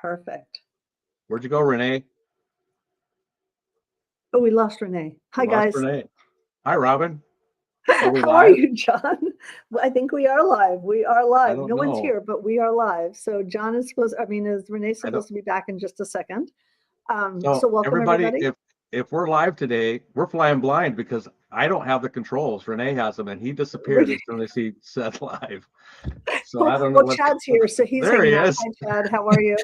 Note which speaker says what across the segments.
Speaker 1: Perfect.
Speaker 2: Where'd you go, Renee?
Speaker 1: Oh, we lost Renee. Hi, guys.
Speaker 2: Renee. Hi, Robin.
Speaker 1: How are you, John? I think we are live. We are live. No one's here, but we are live. So John is supposed, is Renee supposed to be back in just a second? So welcome, everybody.
Speaker 2: If we're live today, we're flying blind because I don't have the controls. Renee has them, and he disappeared as soon as he said live. So I don't know.
Speaker 1: Well, Chad's here, so he's
Speaker 2: there. He is.
Speaker 1: Hi, Chad. How are you?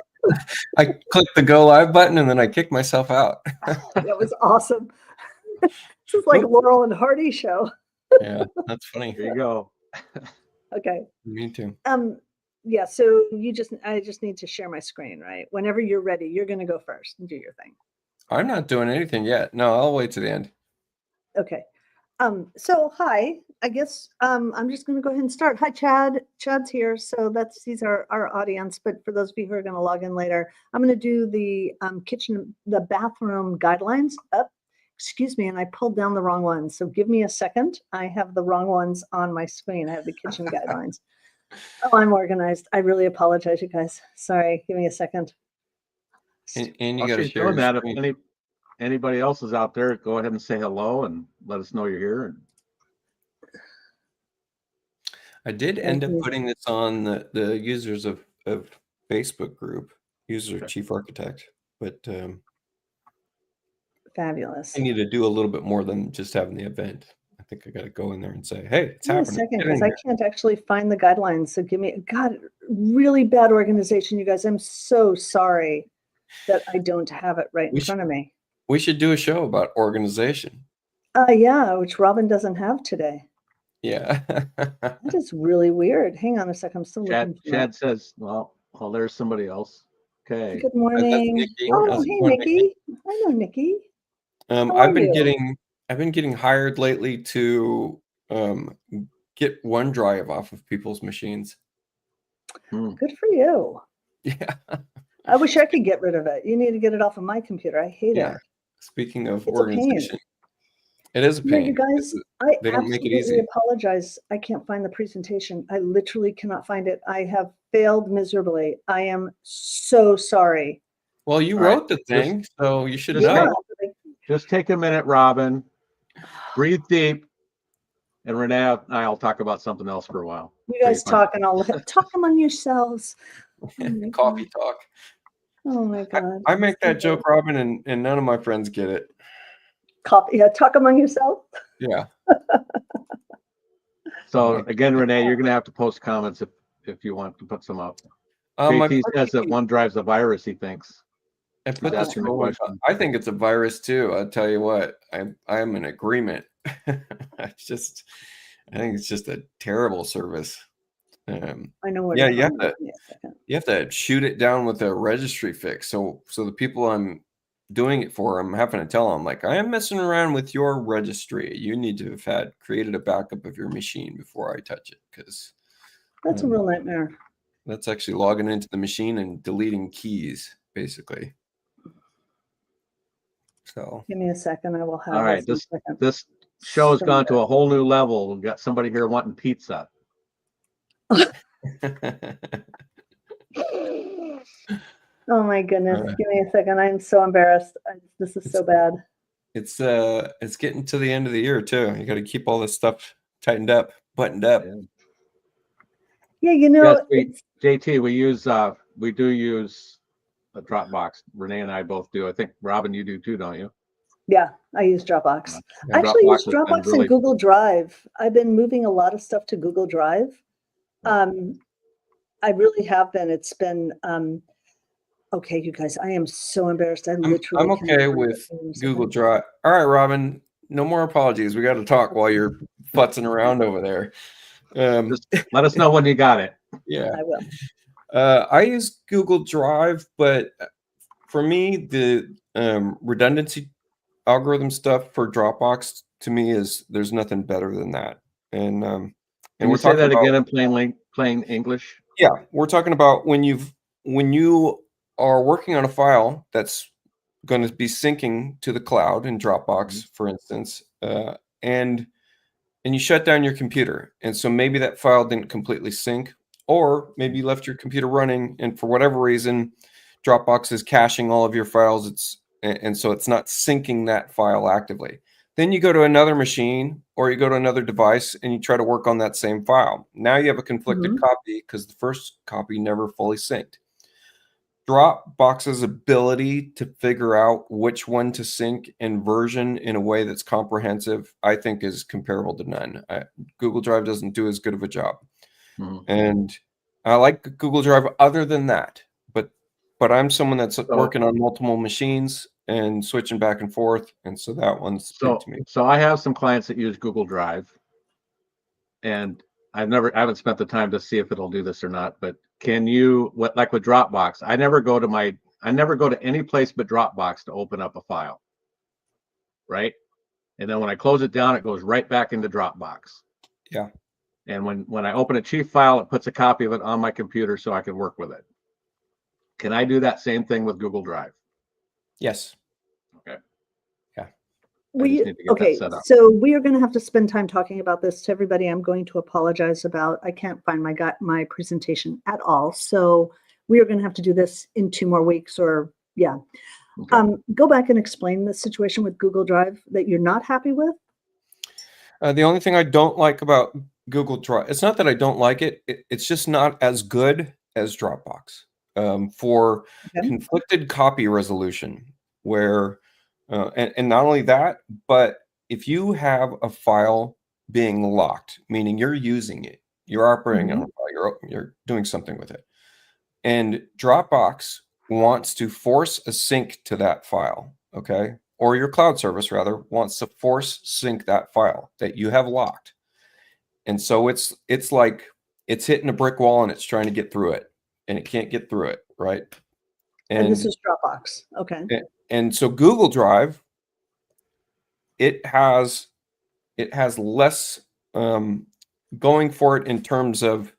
Speaker 3: I clicked the go live button and then I kicked myself out.
Speaker 1: That was awesome. This is like Laurel and Hardy show.
Speaker 3: Yeah, that's funny.
Speaker 2: Here you go.
Speaker 1: Okay.
Speaker 3: Me too.
Speaker 1: Yeah, so I just need to share my screen, right? Whenever you're ready, you're going to go first and do your thing.
Speaker 3: I'm not doing anything yet. No, I'll wait to the end.
Speaker 1: Okay. So hi, I guess I'm just going to go ahead and start. Hi, Chad. Chad's here. So he's our audience. But for those of you who are going to log in later, I'm going to do the the bathroom guidelines up. Excuse me, and I pulled down the wrong ones. So give me a second. I have the wrong ones on my screen. I have the kitchen guidelines. Oh, I'm organized. I really apologize, you guys. Sorry. Give me a second.
Speaker 3: And you got to share
Speaker 2: that. If anybody else is out there, go ahead and say hello and let us know you're here.
Speaker 3: I did end up putting this on the users of Facebook group, user chief architect, but
Speaker 1: fabulous.
Speaker 3: I need to do a little bit more than just having the event. I think I got to go in there and say, hey, it's happening.
Speaker 1: A second, because I can't actually find the guidelines. So God, really bad organization, you guys. I'm so sorry that I don't have it right in front of me.
Speaker 3: We should do a show about organization.
Speaker 1: Yeah, which Robin doesn't have today.
Speaker 3: Yeah.
Speaker 1: That is really weird. Hang on a second. I'm still looking.
Speaker 2: Chad says, well, there's somebody else. Okay.
Speaker 1: Good morning. Oh, hey, Nikki. I know Nikki.
Speaker 3: I've been getting hired lately to get OneDrive off of people's machines.
Speaker 1: Good for you.
Speaker 3: Yeah.
Speaker 1: I wish I could get rid of it. You need to get it off of my computer. I hate it.
Speaker 3: Speaking of organization, it is a pain.
Speaker 1: You guys, I absolutely apologize. I can't find the presentation. I literally cannot find it. I have failed miserably. I am so sorry.
Speaker 3: Well, you wrote the thing, so you should have known.
Speaker 2: Just take a minute, Robin. Breathe deep. And Renee and I'll talk about something else for a while.
Speaker 1: You guys talk among yourselves.
Speaker 3: Coffee talk.
Speaker 1: Oh my God.
Speaker 3: I make that joke, Robin, and none of my friends get it.
Speaker 1: Coffee. Yeah, talk among yourself.
Speaker 3: Yeah.
Speaker 2: So again, Renee, you're gonna have to post comments if you want to put some up. JT says that OneDrive's a virus, he thinks.
Speaker 3: I think it's a virus too. I'll tell you what, I'm in agreement. I think it's just a terrible service.
Speaker 1: I know what.
Speaker 3: Yeah, you have to shoot it down with a registry fix. So the people I'm doing it for, I'm having to tell them, like, I am messing around with your registry. You need to have created a backup of your machine before I touch it, because
Speaker 1: that's a real nightmare.
Speaker 3: That's actually logging into the machine and deleting keys, basically. So
Speaker 1: give me a second. I will have.
Speaker 2: All right, this show has gone to a whole new level. We've got somebody here wanting pizza.
Speaker 1: Oh my goodness! Give me a second. I'm so embarrassed. This is so bad.
Speaker 3: It's getting to the end of the year too. You got to keep all this stuff tightened up, buttoned up.
Speaker 1: Yeah, you know,
Speaker 2: JT, we do use a Dropbox. Renee and I both do. I think Robin, you do too, don't you?
Speaker 1: Yeah, I use Dropbox. I actually use Dropbox and Google Drive. I've been moving a lot of stuff to Google Drive. I really have been. It's been okay, you guys. I am so embarrassed. I'm
Speaker 3: okay with Google Drive. All right, Robin. No more apologies. We got to talk while you're futzing around over there.
Speaker 2: Just let us know when you got it.
Speaker 3: Yeah,
Speaker 1: I will.
Speaker 3: I use Google Drive, but for me, the redundancy algorithm stuff for Dropbox to me there's nothing better than that. And
Speaker 2: we're say that again in plain English.
Speaker 3: Yeah, we're talking about when you are working on a file that's going to be syncing to the cloud in Dropbox, for instance, and you shut down your computer, and so maybe that file didn't completely sync, or maybe you left your computer running, and for whatever reason, Dropbox is caching all of your files. And so it's not syncing that file actively. Then you go to another machine or you go to another device and you try to work on that same file. Now you have a conflicted copy because the first copy never fully synced. Dropbox's ability to figure out which one to sync and version in a way that's comprehensive, I think, is comparable to none. Google Drive doesn't do as good of a job. And I like Google Drive other than that. But I'm someone that's working on multiple machines and switching back and forth. And so that one's big to me.
Speaker 2: So I have some clients that use Google Drive. And I haven't spent the time to see if it'll do this or not, but can you, like with Dropbox, I never go to any place but Dropbox to open up a file, right? And then when I close it down, it goes right back into Dropbox.
Speaker 3: Yeah.
Speaker 2: And when I open a chief file, it puts a copy of it on my computer so I can work with it. Can I do that same thing with Google Drive?
Speaker 3: Yes.
Speaker 2: Okay.
Speaker 1: Okay, so we are going to have to spend time talking about this to everybody. I'm going to apologize about, I can't find my presentation at all. So we are going to have to do this in 2 more weeks or go back and explain the situation with Google Drive that you're not happy with.
Speaker 3: The only thing I don't like about Google Drive, it's not that I don't like it. It's just not as good as Dropbox for conflicted copy resolution where, and not only that, but if you have a file being locked, meaning you're using it, you're operating on a file, you're doing something with it, and Dropbox wants to force a sync to that file, okay? Or your cloud service rather wants to force sync that file that you have locked. And so it's like it's hitting a brick wall and it's trying to get through it and it can't get through it, right?
Speaker 1: And this is Dropbox. Okay.
Speaker 3: And so Google Drive, it has less going for it in terms of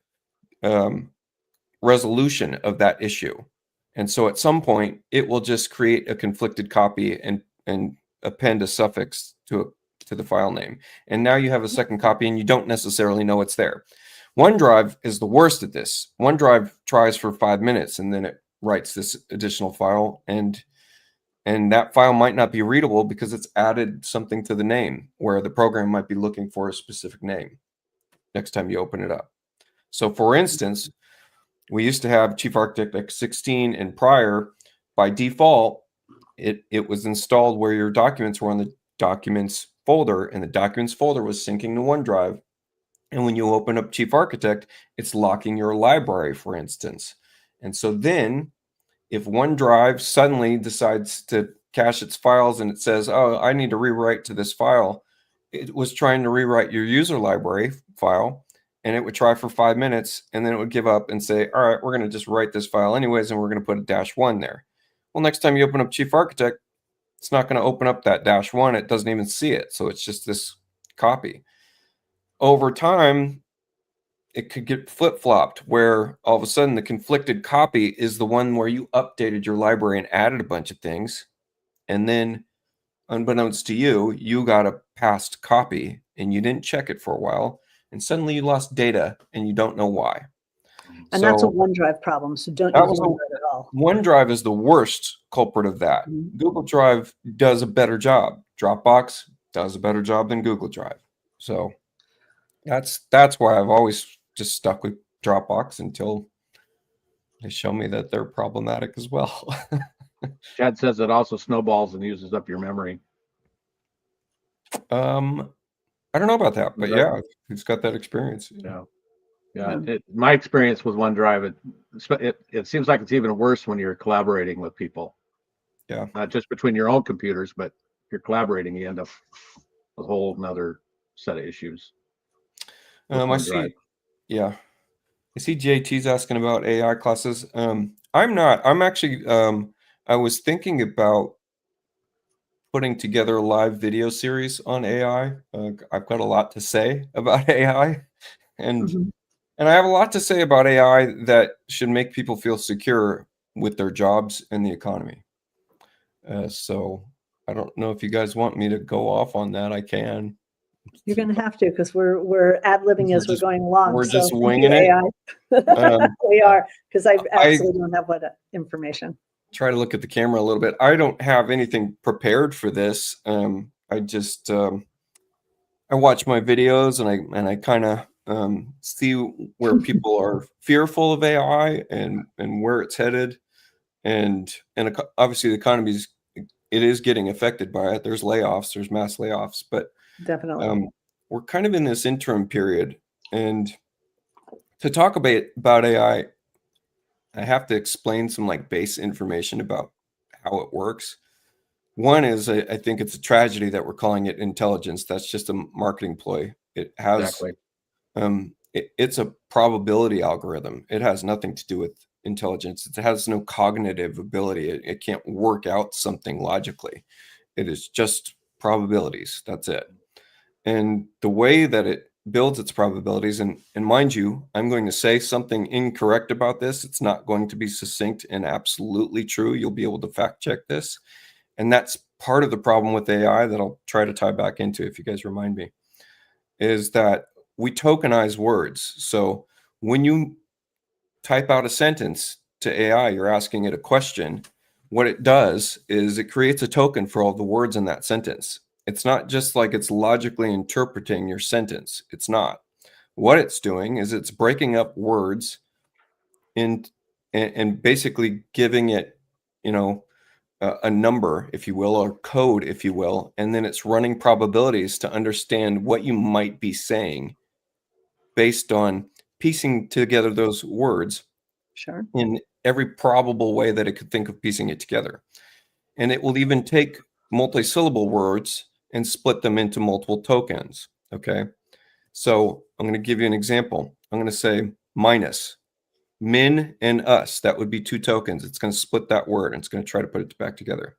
Speaker 3: resolution of that issue. And so at some point it will just create a conflicted copy and append a suffix to the file name. And now you have a second copy and you don't necessarily know it's there. OneDrive is the worst at this. OneDrive tries for 5 minutes and then it writes this additional file, and that file might not be readable because it's added something to the name where the program might be looking for a specific name next time you open it up. So for instance, we used to have Chief Architect X16 and prior. By default, it was installed where your documents were on the documents folder, and the documents folder was syncing to OneDrive. And when you open up Chief Architect, it's locking your library, for instance. And so then if OneDrive suddenly decides to cache its files and it says, oh, I need to rewrite to this file, it was trying to rewrite your user library file, and it would try for 5 minutes, and then it would give up and say, all right, we're going to just write this file anyways, and we're going to put a -1 there. Well, next time you open up Chief Architect, it's not going to open up that -1. It doesn't even see it. So it's just this copy. Over time, it could get flip-flopped where all of a sudden the conflicted copy is the one where you updated your library and added a bunch of things. And then unbeknownst to you, you got a past copy and you didn't check it for a while. And suddenly you lost data and you don't know why.
Speaker 1: And that's a OneDrive problem. So don't use OneDrive at all.
Speaker 3: OneDrive is the worst culprit of that. Google Drive does a better job. Dropbox does a better job than Google Drive. So that's why I've always just stuck with Dropbox until they show me that they're problematic as well.
Speaker 2: Chad says it also snowballs and uses up your memory.
Speaker 3: I don't know about that, but yeah, who's got that experience?
Speaker 2: Yeah. My experience with OneDrive, it seems like it's even worse when you're collaborating with people.
Speaker 3: Yeah.
Speaker 2: Not just between your own computers, but if you're collaborating, you end up with a whole nother set of issues.
Speaker 3: I see JT's asking about AI classes. I'm actually, I was thinking about putting together a live video series on AI. I've got a lot to say about AI, and I have a lot to say about AI that should make people feel secure with their jobs and the economy. So I don't know if you guys want me to go off on that. I can.
Speaker 1: You're going to have to, because we're ad-libbing as we're going along.
Speaker 3: We're just winging it.
Speaker 1: We are, because I absolutely don't have what information.
Speaker 3: try to look at the camera a little bit. I don't have anything prepared for this. I just I watch my videos and I kind of see where people are fearful of AI and where it's headed, and obviously the economy is getting affected by it. There's layoffs, there's mass layoffs, but
Speaker 1: Definitely.
Speaker 3: we're kind of in this interim period. And to talk about AI, I have to explain some like base information about how it works. One is I think it's a tragedy that we're calling it intelligence. That's just a marketing ploy. It has
Speaker 2: Exactly.
Speaker 3: it's a probability algorithm. It has nothing to do with intelligence. It has no cognitive ability. It can't work out something logically. It is just probabilities. That's it. And the way that it builds its probabilities, and mind you, I'm going to say something incorrect about this. It's not going to be succinct and absolutely true. You'll be able to fact check this. And that's part of the problem with AI that I'll try to tie back into, if you guys remind me, is that we tokenize words. So when you type out a sentence to AI, you're asking it a question. What it does is it creates a token for all the words in that sentence. It's not just like it's logically interpreting your sentence. It's not. What it's doing is it's breaking up words and basically giving it, you know, a number, if you will, or code, if you will, and then it's running probabilities to understand what you might be saying based on piecing together those words
Speaker 1: Sure.
Speaker 3: in every probable way that it could think of piecing it together. And it will even take multi-syllable words and split them into multiple tokens. Okay. So I'm going to give you an example. I'm going to say minus, min and us. That would be two tokens. It's going to split that word and it's going to try to put it back together.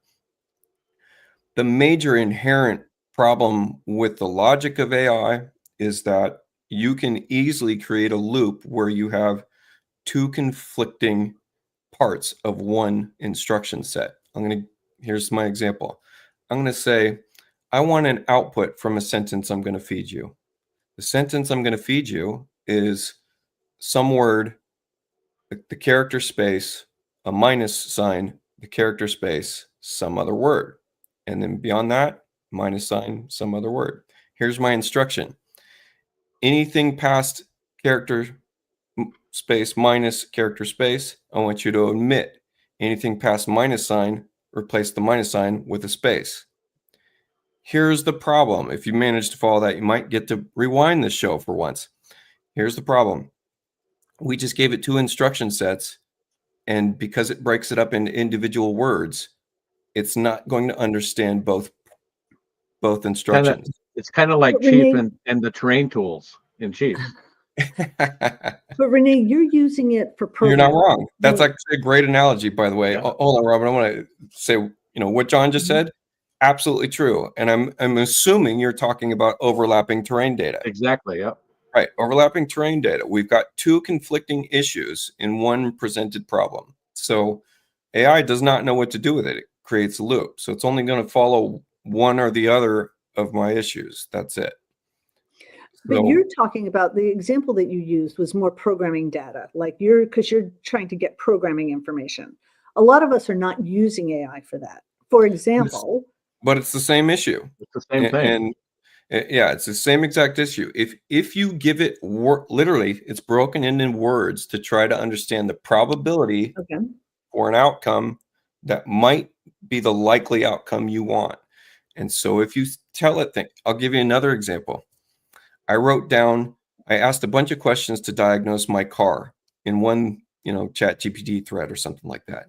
Speaker 3: The major inherent problem with the logic of AI is that you can easily create a loop where you have two conflicting parts of one instruction set. Here's my example. I'm going to say, I want an output from a sentence I'm going to feed you. The sentence I'm going to feed you is some word, the character space, a minus sign, the character space, some other word. And then beyond that, minus sign, some other word. Here's my instruction. Anything past character space minus character space, I want you to omit. Anything past minus sign, replace the minus sign with a space. Here's the problem. If you manage to follow that, you might get to rewind the show for once. Here's the problem. We just gave it two instruction sets, and because it breaks it up into individual words, it's not going to understand both instructions.
Speaker 2: It's kind of like
Speaker 1: But
Speaker 2: Chief
Speaker 1: Renee-
Speaker 2: and the terrain tools in Chief.
Speaker 1: But Renee, you're using it for
Speaker 3: You're
Speaker 1: programming.
Speaker 3: not wrong. That's actually a great analogy, by the way.
Speaker 2: Yeah.
Speaker 3: Hold on, Robert. I want to say, what John just said, absolutely true. And I'm assuming you're talking about overlapping terrain data.
Speaker 2: Exactly. Yep.
Speaker 3: Right. Overlapping terrain data. We've got two conflicting issues in one presented problem. So AI does not know what to do with it. It creates a loop. So it's only going to follow one or the other of my issues. That's it.
Speaker 1: But you're talking about the example that you used was more programming data, like because you're trying to get programming information. A lot of us are not using AI for that. For example,
Speaker 3: but it's the same issue.
Speaker 2: It's the same thing.
Speaker 3: And yeah, it's the same exact issue. If you give it literally, it's broken in words to try to understand the probability for an outcome that might be the likely outcome you want. And so if you tell it, I'll give you another example. I asked a bunch of questions to diagnose my car in one, chat GPT thread or something like that.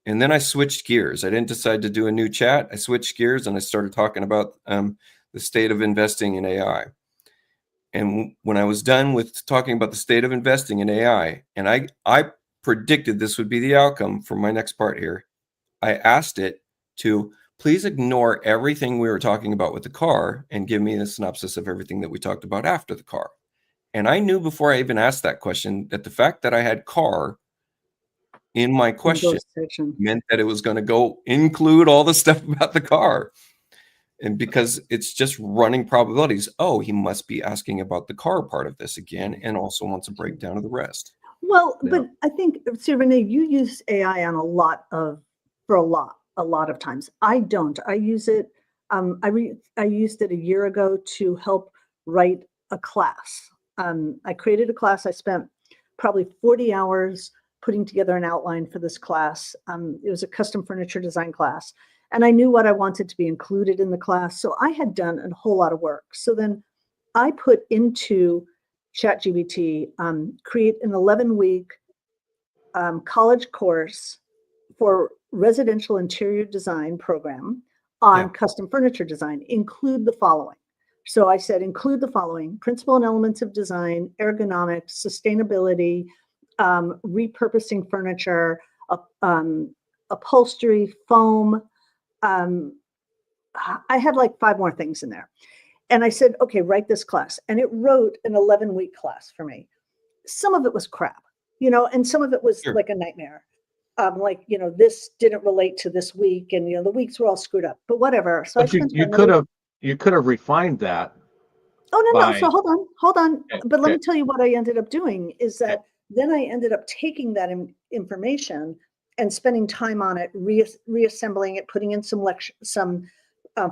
Speaker 3: And then I switched gears. I didn't decide to do a new chat. I switched gears and I started talking about the state of investing in AI. And when I was done with talking about the state of investing in AI, and I predicted this would be the outcome for my next part here, I asked it to please ignore everything we were talking about with the car and give me a synopsis of everything that we talked about after the car. And I knew before I even asked that question that the fact that I had car in my question meant that it was going to go include all the stuff about the car. And because it's just running probabilities, he must be asking about the car part of this again and also wants a breakdown of the rest.
Speaker 1: Well, but I think, so Renee, you use AI on a lot of for a lot of times. I don't. I use it. I used it a year ago to help write a class. I created a class. I spent probably 40 hours putting together an outline for this class. It was a custom furniture design class, and I knew what I wanted to be included in the class. So I had done a whole lot of work. So then I put into ChatGPT, create an 11-week college course for residential interior design program on custom furniture design. Include the following. So I said, include the following: principle and elements of design, ergonomics, sustainability, repurposing furniture, upholstery, foam. I had like 5 more things in there. And I said, okay, write this class. And it wrote an 11-week class for me. Some of it was crap, and some of it was like a nightmare. This didn't relate to this week, and the weeks were all screwed up, but whatever. So
Speaker 2: But you could have refined that.
Speaker 1: Oh, no. So hold on.
Speaker 2: Okay,
Speaker 1: But let me tell you what I ended up doing is that then I ended up taking that information and spending time on it, reassembling it, putting in some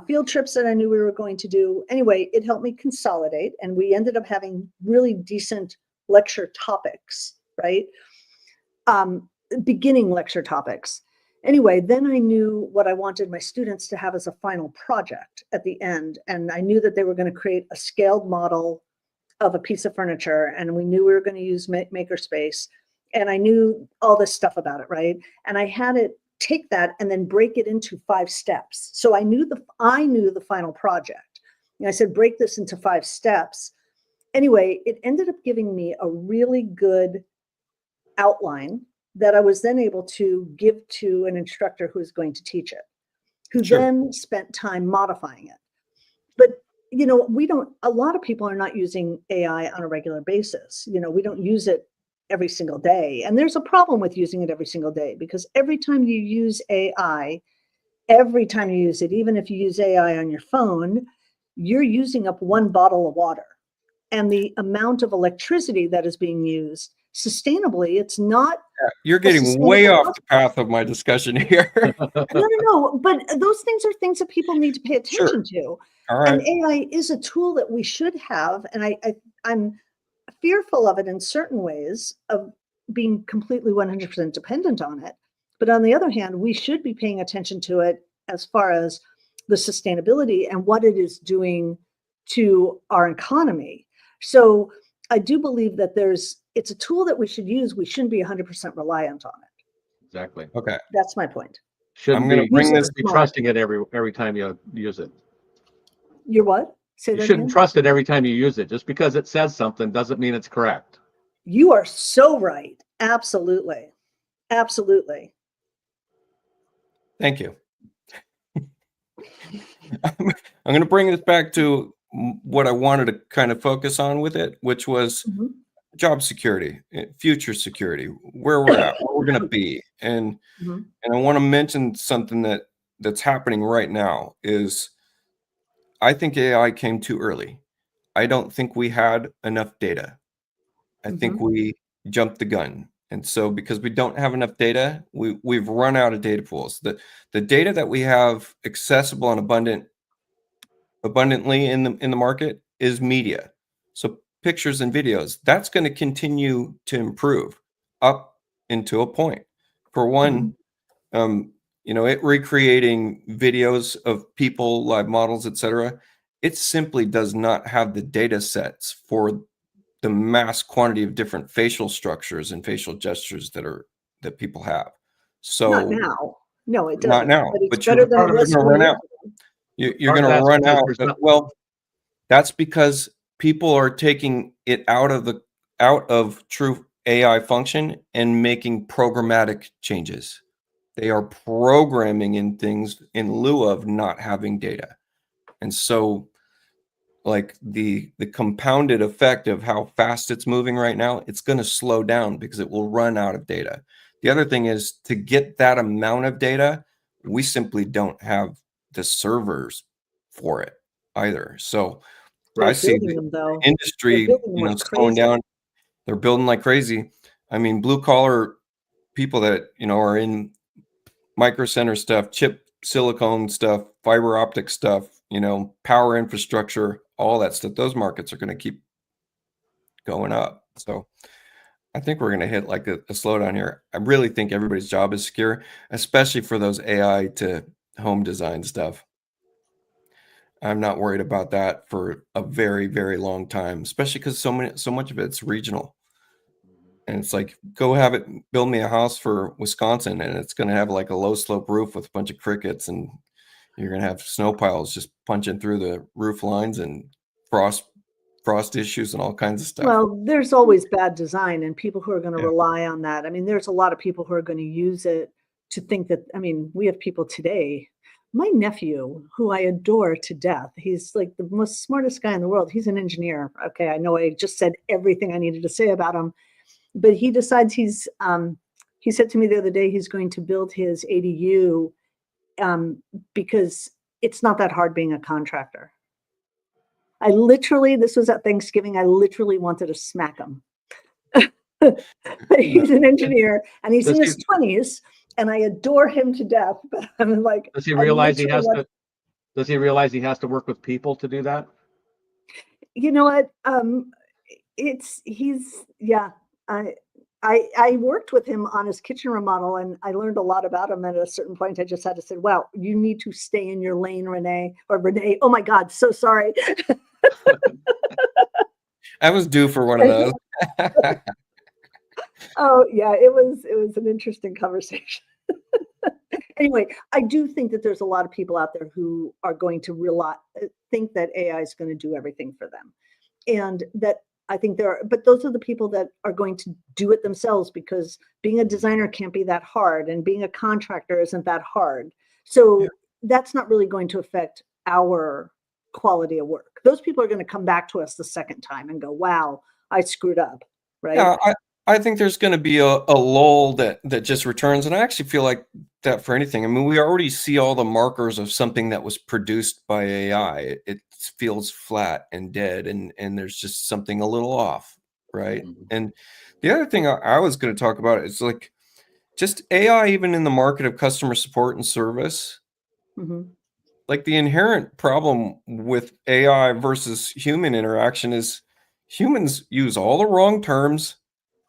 Speaker 1: field trips that I knew we were going to do. Anyway, it helped me consolidate, and we ended up having really decent lecture topics, right? Beginning lecture topics. Anyway, then I knew what I wanted my students to have as a final project at the end. And I knew that they were going to create a scaled model of a piece of furniture. And we knew we were going to use Makerspace. And I knew all this stuff about it, right? And I had it take that and then break it into 5 steps. So I knew the final project. And I said, break this into 5 steps. Anyway, it ended up giving me a really good outline that I was then able to give to an instructor who is going to teach it, who then spent time modifying it. But, a lot of people are not using AI on a regular basis. We don't use it every single day. And there's a problem with using it every single day, because every time you use AI, even if you use AI on your phone, you're using up 1 bottle of water. And the amount of electricity that is being used sustainably, it's not.
Speaker 3: You're getting way off the path of my discussion here.
Speaker 1: No. But those things are things that people need to pay attention to.
Speaker 3: All right.
Speaker 1: And AI is a tool that we should have. And I'm fearful of it in certain ways, of being completely 100% dependent on it. But on the other hand, we should be paying attention to it as far as the sustainability and what it is doing to our economy. So I do believe that it's a tool that we should use. We shouldn't be 100% reliant on it.
Speaker 2: Exactly.
Speaker 3: Okay.
Speaker 1: That's my point.
Speaker 3: I'm going to bring this.
Speaker 2: Be trusting it every time you use it.
Speaker 1: You're what? Say that
Speaker 2: You shouldn't
Speaker 1: again?
Speaker 2: trust it every time you use it. Just because it says something doesn't mean it's correct.
Speaker 1: You are so right. Absolutely. Absolutely.
Speaker 3: Thank you. I'm going to bring this back to what I wanted to kind of focus on with it, which was job security, future security, where we're at, where we're going to be. And I want to mention something that's happening right now is I think AI came too early. I don't think we had enough data. I think we jumped the gun. And so because we don't have enough data, we've run out of data pools. The data that we have accessible and abundantly in the market is media. So pictures and videos, that's going to continue to improve up into a point. For one, it recreating videos of people, live models, etc. It simply does not have the data sets for the mass quantity of different facial structures and facial gestures that people have. So
Speaker 1: not now. No, it doesn't.
Speaker 3: Not now.
Speaker 1: But you're going
Speaker 3: to run out. You're going to run out. Well, that's because people are taking it out of true AI function and making programmatic changes. They are programming in things in lieu of not having data. And so like the compounded effect of how fast it's moving right now, it's going to slow down because it will run out of data. The other thing is to get that amount of data, we simply don't have the servers for it either. So I see the industry, slowing down. They're building like crazy. I mean, blue collar people that, are in micro center stuff, chip silicone stuff, fiber optic stuff, power infrastructure, all that stuff. Those markets are going to keep going up. So I think we're going to hit like a slowdown here. I really think everybody's job is secure, especially for those AI to home design stuff. I'm not worried about that for a very, very long time, especially because so much of it's regional. And it's like, build me a house for Wisconsin, and it's going to have like a low slope roof with a bunch of crickets, and you're going to have snow piles just punching through the roof lines and frost issues and all kinds of stuff.
Speaker 1: Well, there's always bad design and people who are going to
Speaker 3: Yeah.
Speaker 1: rely on that. I mean, there's a lot of people who are going to use it to think that, I mean, we have people today. My nephew, who I adore to death, he's like the most smartest guy in the world. He's an engineer. Okay, I know I just said everything I needed to say about him, but he decides he said to me the other day, he's going to build his ADU because it's not that hard being a contractor. This was at Thanksgiving, I literally wanted to smack him. He's an engineer and he's in his 20s and I adore him to death, but I'm like,
Speaker 2: does he realize he has to work with people to do that?
Speaker 1: You know what? I worked with him on his kitchen remodel and I learned a lot about him. At a certain point, I just had to say, wow, you need to stay in your lane, Renee. Oh my God, so sorry.
Speaker 3: I was due for one of those.
Speaker 1: Oh yeah, it was an interesting conversation. Anyway, I do think that there's a lot of people out there who are going to think that AI is going to do everything for them. And that I think but those are the people that are going to do it themselves, because being a designer can't be that hard and being a contractor isn't that hard. So that's not really going to affect our quality of work. Those people are going to come back to us the second time and go, wow, I screwed up. Right.
Speaker 3: Yeah, I think there's going to be a lull that just returns. And I actually feel like that for anything. I mean, we already see all the markers of something that was produced by AI. It feels flat and dead, and there's just something a little off, right? Mm-hmm. And the other thing I was going to talk about is like just AI, even in the market of customer support and service. Mm-hmm. Like the inherent problem with AI versus human interaction is humans use all the wrong terms.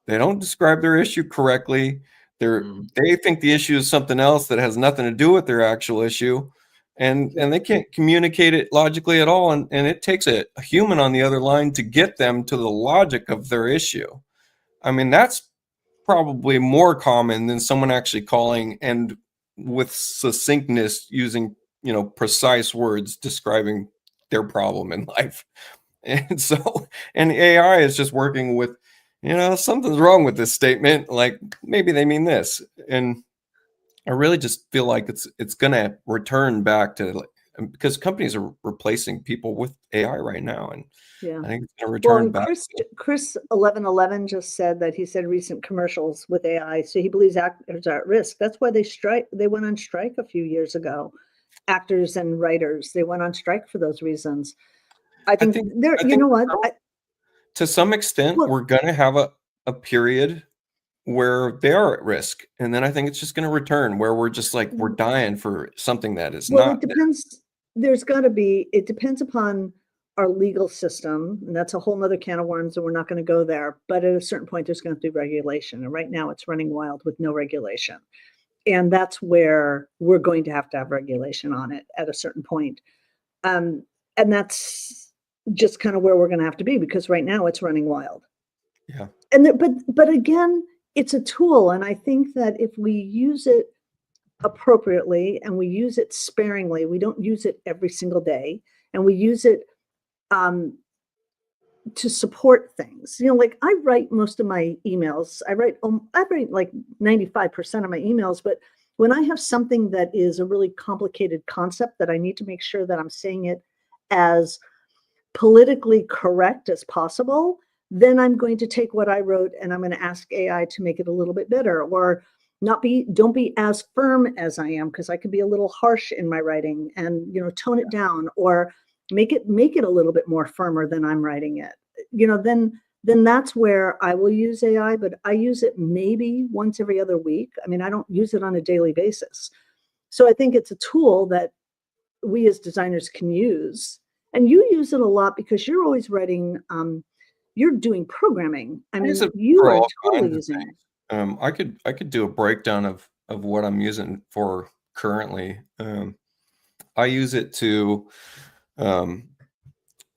Speaker 3: They don't describe their issue correctly. They think the issue is something else that has nothing to do with their actual issue. And they can't communicate it logically at all. And it takes a human on the other line to get them to the logic of their issue. I mean, that's probably more common than someone actually calling and with succinctness using, precise words describing their problem in life. And so, and AI is just working with, something's wrong with this statement. Like maybe they mean this. And I really just feel like it's going to return back to, because companies are replacing people with AI right now. And I think it's going to return back.
Speaker 1: Chris 1111 just said that he said recent commercials with AI. So he believes actors are at risk. That's why they went on strike a few years ago. Actors and writers, they went on strike for those reasons. I think
Speaker 3: to some extent, we're going to have a period where they are at risk. And then I think it's just going to return where we're just like, we're dying for something that is not.
Speaker 1: It depends. It depends upon our legal system. And that's a whole nother can of worms, and we're not going to go there. But at a certain point, there's going to be regulation. And right now it's running wild with no regulation. And that's where we're going to have regulation on it at a certain point. And that's just kind of where we're going to have to be, because right now it's running wild.
Speaker 3: Yeah.
Speaker 1: But again, it's a tool. And I think that if we use it appropriately and we use it sparingly, we don't use it every single day, and we use it to support things. Like I write most of my emails. I write like 95% of my emails, but when I have something that is a really complicated concept that I need to make sure that I'm saying it as politically correct as possible, then I'm going to take what I wrote and I'm going to ask AI to make it a little bit better, or don't be as firm as I am, because I can be a little harsh in my writing, and tone it down, or make it a little bit more firmer than I'm writing it. Then then that's where I will use AI, but I use it maybe once every other week. I mean, I don't use it on a daily basis. So I think it's a tool that we as designers can use. And you use it a lot because you're always writing, you're doing programming. I mean, you
Speaker 3: for
Speaker 1: are
Speaker 3: all
Speaker 1: totally
Speaker 3: kinds of
Speaker 1: using it.
Speaker 3: I could do a breakdown of what I'm using for currently. I use it to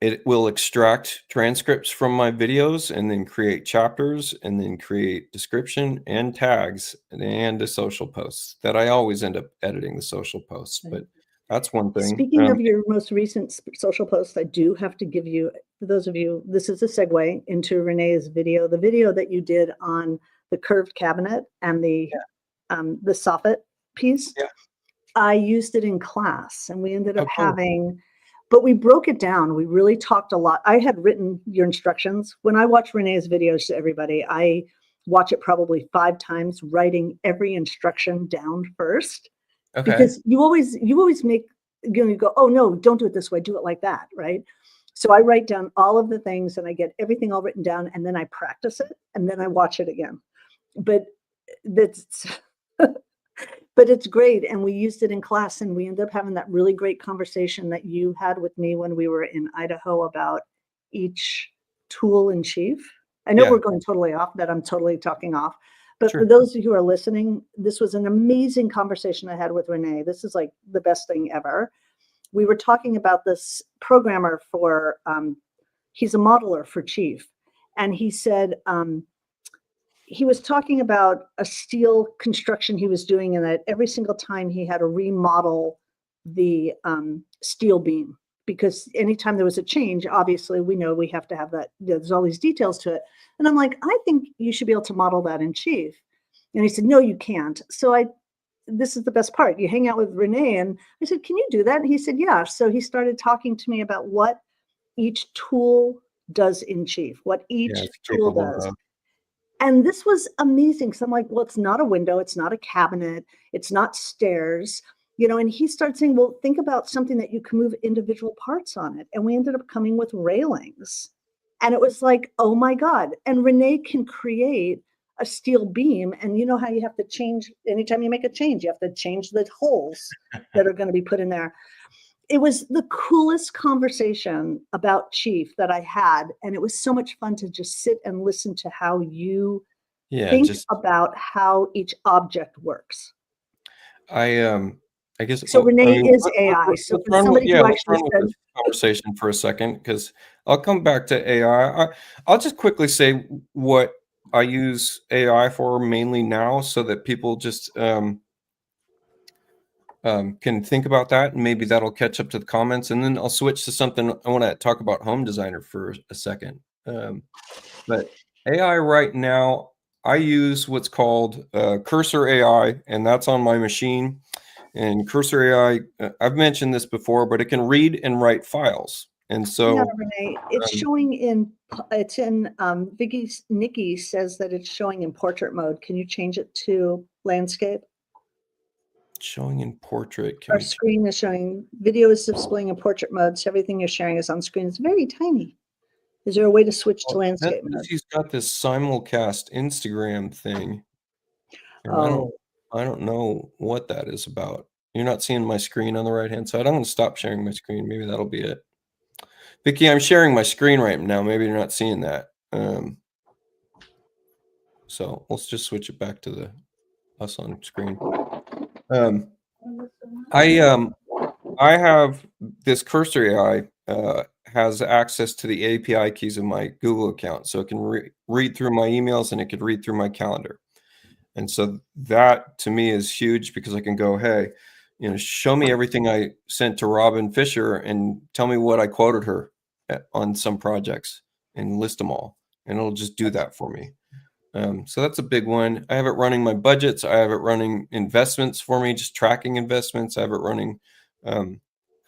Speaker 3: it will extract transcripts from my videos and then create chapters and then create description and tags and the social posts that I always end up editing the social posts. But that's one thing.
Speaker 1: Speaking of your most recent social posts, I do have to give you, for those of you, this is a segue into Renee's video, the video that you did on the curved cabinet and the soffit piece.
Speaker 3: Yeah.
Speaker 1: I used it in class and we ended up
Speaker 3: cool.
Speaker 1: having, but we broke it down. We really talked a lot. I had written your instructions. When I watch Renee's videos to everybody, I watch it probably 5 times, writing every instruction down first.
Speaker 3: Okay.
Speaker 1: Because you always make, you go, oh no, don't do it this way, do it like that, right? So I write down all of the things and I get everything all written down and then I practice it and then I watch it again. But that's but it's great. And we used it in class and we ended up having that really great conversation that you had with me when we were in Idaho about each tool in chief. I know we're going totally off, that I'm totally talking off. But for those who are listening, this was an amazing conversation I had with Renee. This is like the best thing ever. We were talking about this programmer for, he's a modeler for Chief. And he said, he was talking about a steel construction he was doing and that every single time he had to remodel the steel beam. Because anytime there was a change, obviously we know we have to have that, there's all these details to it. And I'm like, I think you should be able to model that in Chief. And he said, no, you can't. So this is the best part. You hang out with Renee and I said, can you do that? And he said, yeah. So he started talking to me about what each tool does in Chief, what each tool does. And this was amazing. So I'm like, well, it's not a window. It's not a cabinet. It's not stairs. And he started saying, well, think about something that you can move individual parts on it. And we ended up coming with railings. And it was like, oh my God. And Renee can create a steel beam. And you know how you have to change, anytime you make a change, you have to change the holes that are going to be put in there. It was the coolest conversation about Chief that I had. And it was so much fun to just sit and listen to how you think about how each object works.
Speaker 3: I guess
Speaker 1: so. Renee is AI. So for somebody who actually said
Speaker 3: this conversation for a second, because I'll come back to AI. I'll just quickly say what I use AI for mainly now, so that people just can think about that, and maybe that'll catch up to the comments. And then I'll switch to something. I want to talk about Home Designer for a second. But AI right now, I use what's called Cursor AI, and that's on my machine. And Cursor AI, I've mentioned this before, but it can read and write files. And so
Speaker 1: Renee, it's showing in Nikki says that it's showing in portrait mode. Can you change it to landscape?
Speaker 3: Showing in portrait.
Speaker 1: Our screen is showing, video is displaying in portrait mode. So everything you're sharing is on screen. It's very tiny. Is there a way to switch to landscape mode?
Speaker 3: He's got this simulcast Instagram thing. I don't know what that is about. You're not seeing my screen on the right-hand side. I'm going to stop sharing my screen. Maybe that'll be it. Vicki, I'm sharing my screen right now. Maybe you're not seeing that. So let's just switch it back to us on screen. I have this Cursor AI has access to the API keys of my Google account, so it can read through my emails and it could read through my calendar. And so that to me is huge, because I can go, hey, show me everything I sent to Rigby Fisher and tell me what I quoted her on some projects and list them all. And it'll just do that for me. So that's a big one. I have it running my budgets. I have it running investments for me, just tracking investments. I have it running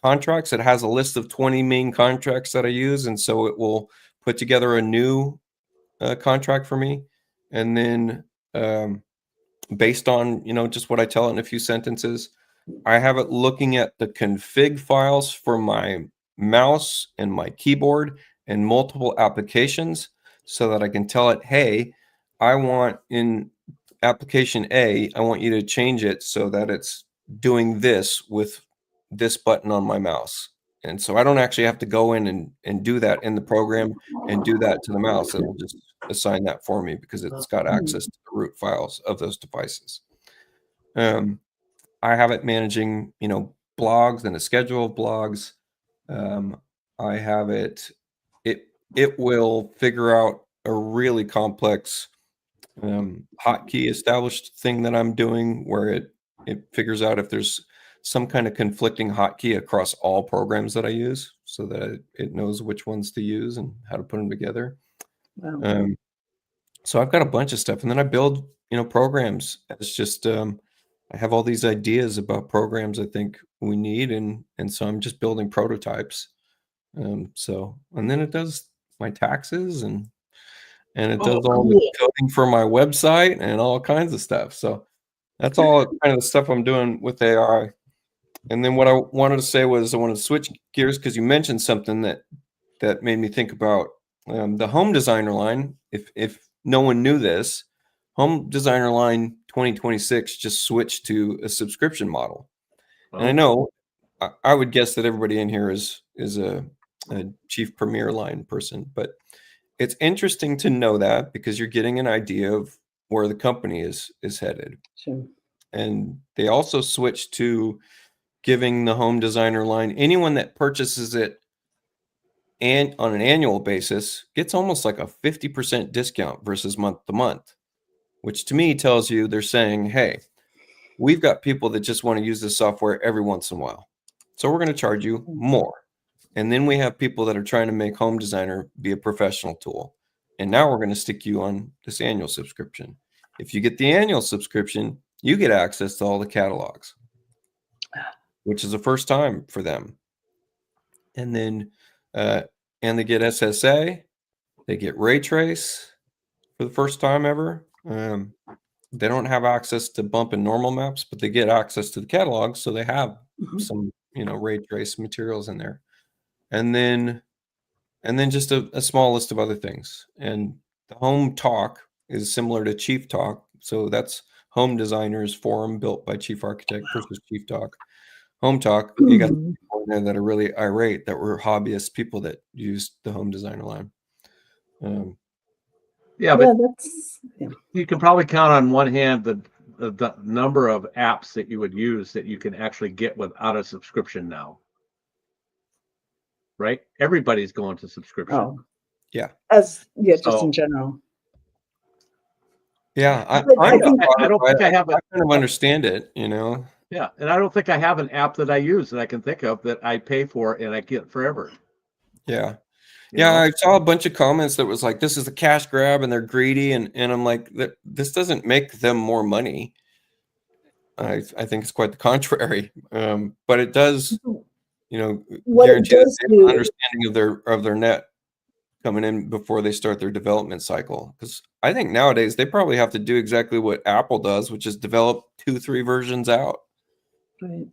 Speaker 3: contracts. It has a list of 20 main contracts that I use. And so it will put together a new contract for me. And then based on, just what I tell it in a few sentences, I have it looking at the config files for my mouse and my keyboard and multiple applications. so that I can tell it, hey, I want in application A, I want you to change it so that it's doing this with this button on my mouse. And so I don't actually have to go in and do that in the program and do that to the mouse. It'll just assign that for me because it's got access to the root files of those devices. I have it managing, blogs and a schedule of blogs. I have it will figure out a really complex hotkey established thing that I'm doing where it figures out if there's some kind of conflicting hotkey across all programs that I use so that it knows which ones to use and how to put them together.
Speaker 1: Wow.
Speaker 3: So I've got a bunch of stuff, and then I build, programs. It's just I have all these ideas about programs I think we need, and so I'm just building prototypes. So and then it does my taxes and it does all the coding for my website and all kinds of stuff. So that's all kind of the stuff I'm doing with AI. And then what I wanted to say was I wanted to switch gears because you mentioned something that made me think about the home designer line. If no one knew this, home designer line 2026 just switched to a subscription model. And I know I would guess that everybody in here is a chief premier line person, but it's interesting to know that because you're getting an idea of where the company is headed.
Speaker 1: Sure.
Speaker 3: And they also switched to giving the home designer line, anyone that purchases it and on an annual basis gets almost like a 50% discount versus month to month, which to me tells you they're saying, hey, we've got people that just want to use this software every once in a while. So we're going to charge you more. And then we have people that are trying to make Home Designer be a professional tool. And now we're going to stick you on this annual subscription. If you get the annual subscription, you get access to all the catalogs, which is the first time for them. And then, and they get SSA, they get ray trace for the first time ever. They don't have access to bump and normal maps, but they get access to the catalog. So they have some, ray trace materials in there. And then just a small list of other things. And the Home Talk is similar to Chief Talk. So that's Home Designers Forum built by Chief Architect versus Chief Talk. Home Talk, you got people in there that are really irate that were hobbyist people that used the Home Designer line.
Speaker 2: But you can probably count on one hand the number of apps that you would use that you can actually get without a subscription now. Right? Everybody's going to subscription.
Speaker 1: Oh,
Speaker 3: yeah.
Speaker 1: Just in general.
Speaker 3: Yeah, I don't think I have. I kind of understand it,
Speaker 2: Yeah, and I don't think I have an app that I use that I can think of that I pay for and I get forever.
Speaker 3: Yeah. I saw a bunch of comments that was like, this is a cash grab and they're greedy. And I'm like, this doesn't make them more money. I think it's quite the contrary. But it does, guarantee an understanding of their net coming in before they start their development cycle. Because I think nowadays they probably have to do exactly what Apple does, which is develop 2-3 versions out.
Speaker 1: Right.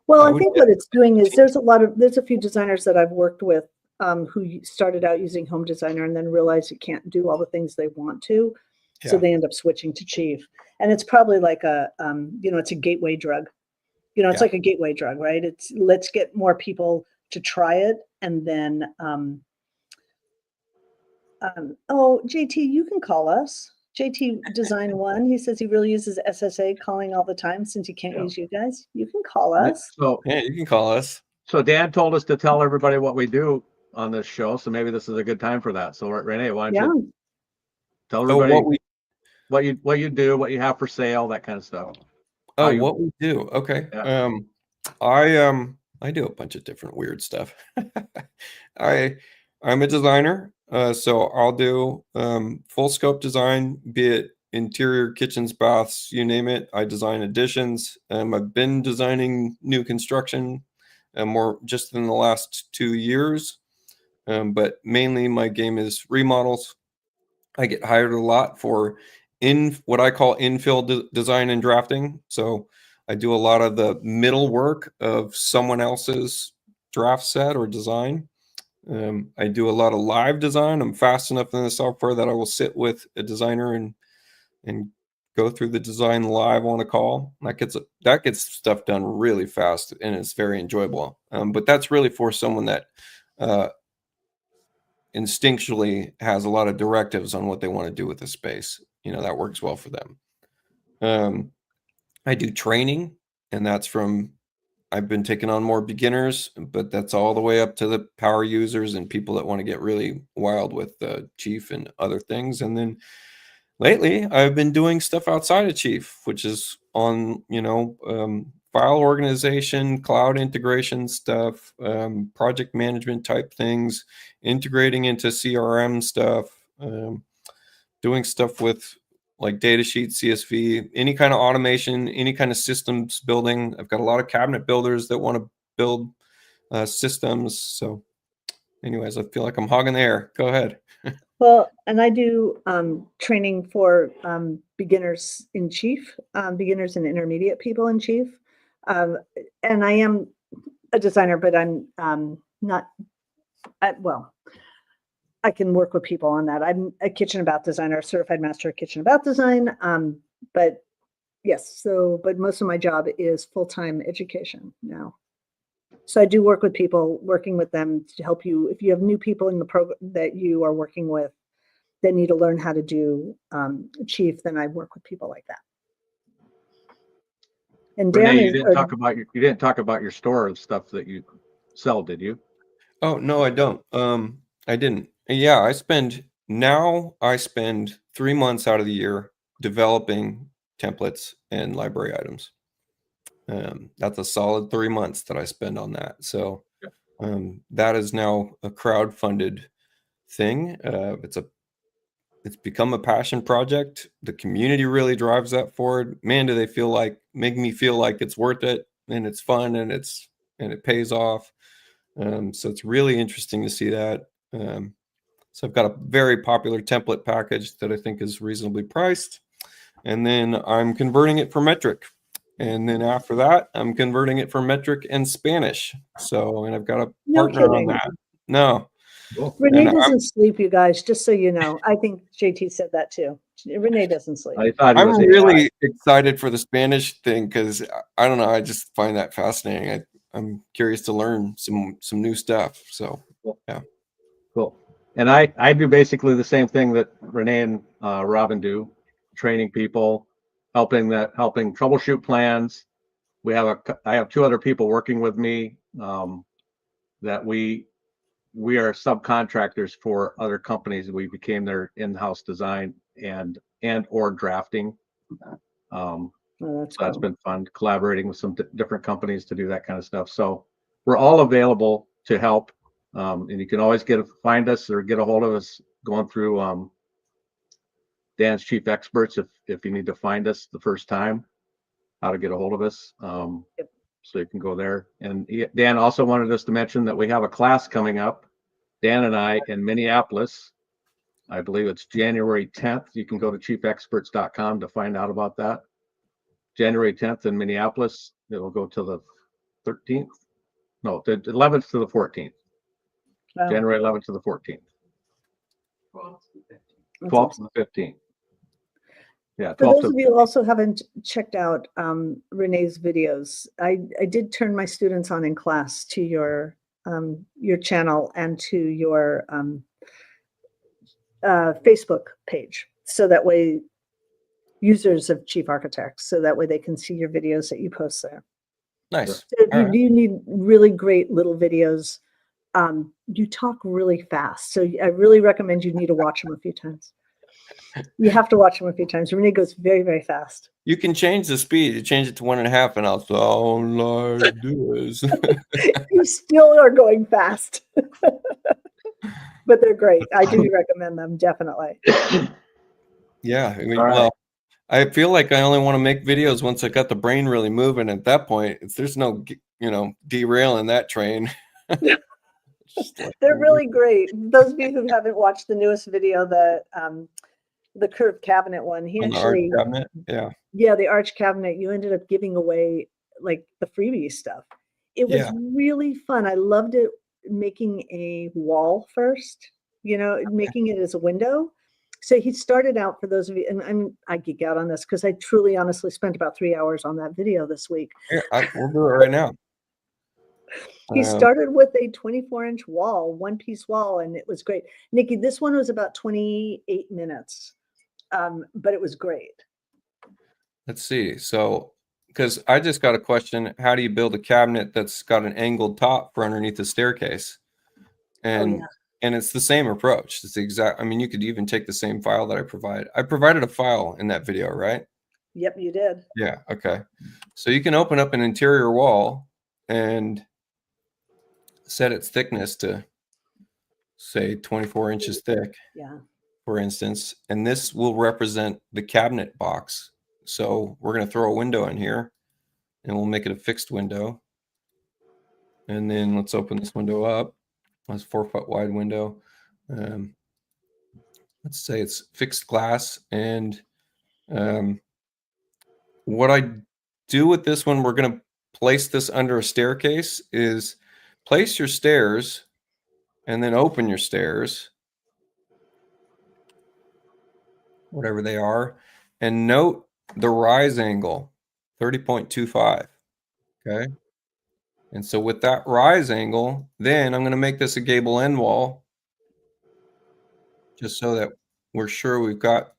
Speaker 1: Well, I think what it's doing is there's a few designers that I've worked with who started out using Home Designer and then realized it can't do all the things they want to. Yeah. So they end up switching to Chief. And it's probably like it's a gateway drug. It's like a gateway drug, right? It's let's get more people to try it. And then, JT, you can call us. JT Design One. He says he really uses SSA calling all the time since he can't use you guys. You can call us.
Speaker 3: So you can call us.
Speaker 2: So Dan told us to tell everybody what we do on this show. So maybe this is a good time for that. So Renee, why don't you tell everybody what you do, what you have for sale, that kind of stuff.
Speaker 3: What we do. Okay. Yeah. I do a bunch of different weird stuff. I'm a designer. So I'll do full scope design, be it interior kitchens, baths, you name it. I design additions. I've been designing new construction more just in the last 2 years. But mainly my game is remodels. I get hired a lot for what I call infill design and drafting. So I do a lot of the middle work of someone else's draft set or design. I do a lot of live design. I'm fast enough in the software that I will sit with a designer and go through the design live on a call. That gets stuff done really fast, and it's very enjoyable. But that's really for someone that instinctually has a lot of directives on what they want to do with the space. That works well for them. I do training, and I've been taking on more beginners, but that's all the way up to the power users and people that want to get really wild with Chief and other things. And then lately I've been doing stuff outside of Chief, which is on, file organization, cloud integration stuff, project management type things, integrating into CRM stuff, doing stuff with like data sheets, CSV, any kind of automation, any kind of systems building. I've got a lot of cabinet builders that want to build systems. So anyways, I feel like I'm hogging the air. Go ahead.
Speaker 1: Well, and I do training for beginners in Chief, beginners and intermediate people in Chief. And I am a designer, but I'm not, I can work with people on that. I'm a kitchen about designer, certified master of kitchen about design. But yes, but most of my job is full-time education now. So I do work with people, working with them to help you. If you have new people in the program that you are working with that need to learn how to do Chief, then I work with people like that. And Dan,
Speaker 2: Renee, you didn't talk about your store and stuff that you sell, did you?
Speaker 3: Oh no, I don't. I didn't. Yeah, I spend 3 months out of the year developing templates and library items. That's a solid 3 months that I spend on that. So that is now a crowd-funded thing. It's become a passion project. The community really drives that forward. Man, do they make me feel like it's worth it, and it's fun, and it pays off. So it's really interesting to see that. So I've got a very popular template package that I think is reasonably priced. And then I'm converting it for metric. And then after that, I'm converting it for metric and Spanish. And I've got a partner on that. No.
Speaker 2: Cool.
Speaker 1: Renee doesn't sleep, you guys, just so you know. I think JT said that too. Renee doesn't sleep.
Speaker 3: I'm really excited for the Spanish thing because I don't know. I just find that fascinating. I'm curious to learn some new stuff. So yeah.
Speaker 2: Cool. And I do basically the same thing that Renee and Robin do, training people, helping troubleshoot plans. I have 2 other people working with me that we are subcontractors for other companies. We became their in-house design and or drafting. So that's been fun, collaborating with some different companies to do that kind of stuff. So we're all available to help. And you can always find us or get a hold of us going through Dan's Chief Experts if you need to find us the first time, how to get a hold of us. So you can go there. And Dan also wanted us to mention that we have a class coming up, Dan and I, in Minneapolis. I believe it's January 10th. You can go to chiefexperts.com to find out about that. January 10th in Minneapolis. It will go till the 13th. No, the 11th to the 14th. Wow. January 11th to the 14th. 12th to the 15th. Yeah.
Speaker 1: For those of you who also haven't checked out Renee's videos, I did turn my students on in class to your channel and to your Facebook page, so that way users of Chief Architects, so that way they can see your videos that you post there.
Speaker 3: Nice.
Speaker 1: So if you need really great little videos, you talk really fast, so I really recommend you need to watch them a few times. You have to watch them a few times. Renee goes very, very fast.
Speaker 3: You can change the speed. You change it to 1.5, and I'll sound like this.
Speaker 1: You still are going fast, but they're great. I do recommend them, definitely.
Speaker 3: Yeah, well, I feel like I only want to make videos once I got the brain really moving. At that point, there's no, derailing that train.
Speaker 1: They're really great. Those of you who haven't watched the newest video, the curved cabinet one, he actually,
Speaker 3: the arch cabinet,
Speaker 1: yeah, the arch cabinet, you ended up giving away like the freebie stuff. It was really fun. I loved it. making a wall first, making it as a window. So he started out, for those of you, and I geek out on this because I truly, honestly spent about 3 hours on that video this week.
Speaker 3: Here, we'll do it right now.
Speaker 1: He started with a 24-inch wall, one-piece wall, and it was great. Nikki, this one was about 28 minutes, but it was great.
Speaker 3: Let's see. So, because I just got a question, how do you build a cabinet that's got an angled top for underneath the staircase? And and it's the same approach. It's the exact, I mean, you could even take the same file that I provide. I provided a file in that video, right?
Speaker 1: Yep, you did.
Speaker 3: Yeah, okay. So you can open up an interior wall and set its thickness to, say, 24 inches thick, for instance, and this will represent the cabinet box. So we're going to throw a window in here, and we'll make it a fixed window. And then let's open this window up. That's 4-foot wide window. Let's say it's fixed glass. And what I do with this one, we're going to place this under a staircase, is place your stairs and then open your stairs, whatever they are, and note the rise angle, 30.25. Okay. And so with that rise angle, then I'm going to make this a gable end wall, just so that we're sure we've got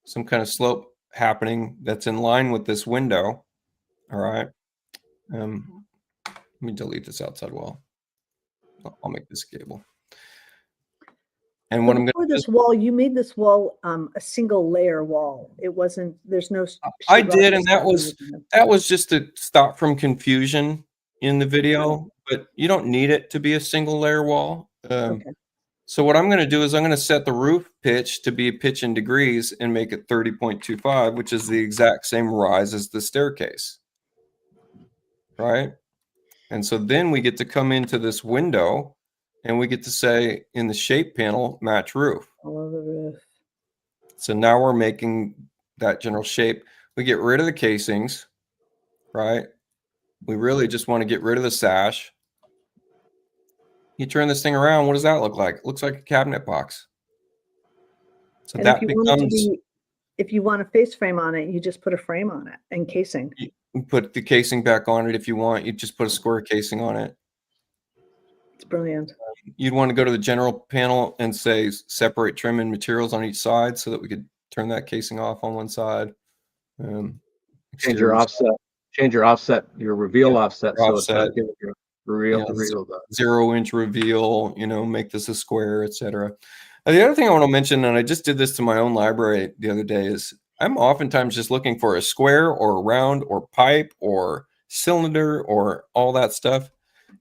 Speaker 3: some kind of slope happening that's in line with this window. All right. Let me delete this outside wall. I'll make this gable. And what I'm going to do,
Speaker 1: this wall, you made this wall a single layer wall. It wasn't, there's no.
Speaker 3: I did, and that was just to stop from confusion in the video, but you don't need it to be a single layer wall. So what I'm going to do is I'm going to set the roof pitch to be a pitch in degrees and make it 30.25, which is the exact same rise as the staircase. Right? And so then we get to come into this window and we get to say in the shape panel, match roof.
Speaker 1: All the roof.
Speaker 3: So now we're making that general shape. We get rid of the casings, right? We really just want to get rid of the sash. You turn this thing around, what does that look like? It looks like a cabinet box. So
Speaker 1: and
Speaker 3: that
Speaker 1: if you
Speaker 3: becomes,
Speaker 1: if you want a face frame on it, you just put a frame on it and casing.
Speaker 3: You put the casing back on it if you want. You just put a square casing on it.
Speaker 1: It's brilliant.
Speaker 3: You'd want to go to the general panel and say separate trim and materials on each side so that we could turn that casing off on one side.
Speaker 2: Change your offset, your reveal offset. So it's not giving you reveal
Speaker 3: 0-inch reveal, make this a square, etc. The other thing I want to mention, and I just did this to my own library the other day, is I'm oftentimes just looking for a square or a round or pipe or cylinder or all that stuff.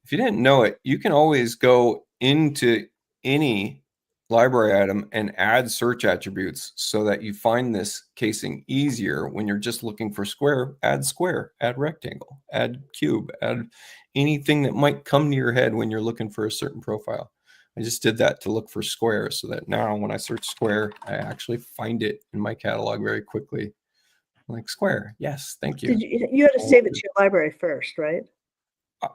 Speaker 3: If you didn't know it, you can always go into any library item and add search attributes so that you find this casing easier when you're just looking for square, add rectangle, add cube, add anything that might come to your head when you're looking for a certain profile. I just did that to look for square so that now when I search square, I actually find it in my catalog very quickly. I'm like, square, yes, thank you.
Speaker 1: You had to save it to your library first, right?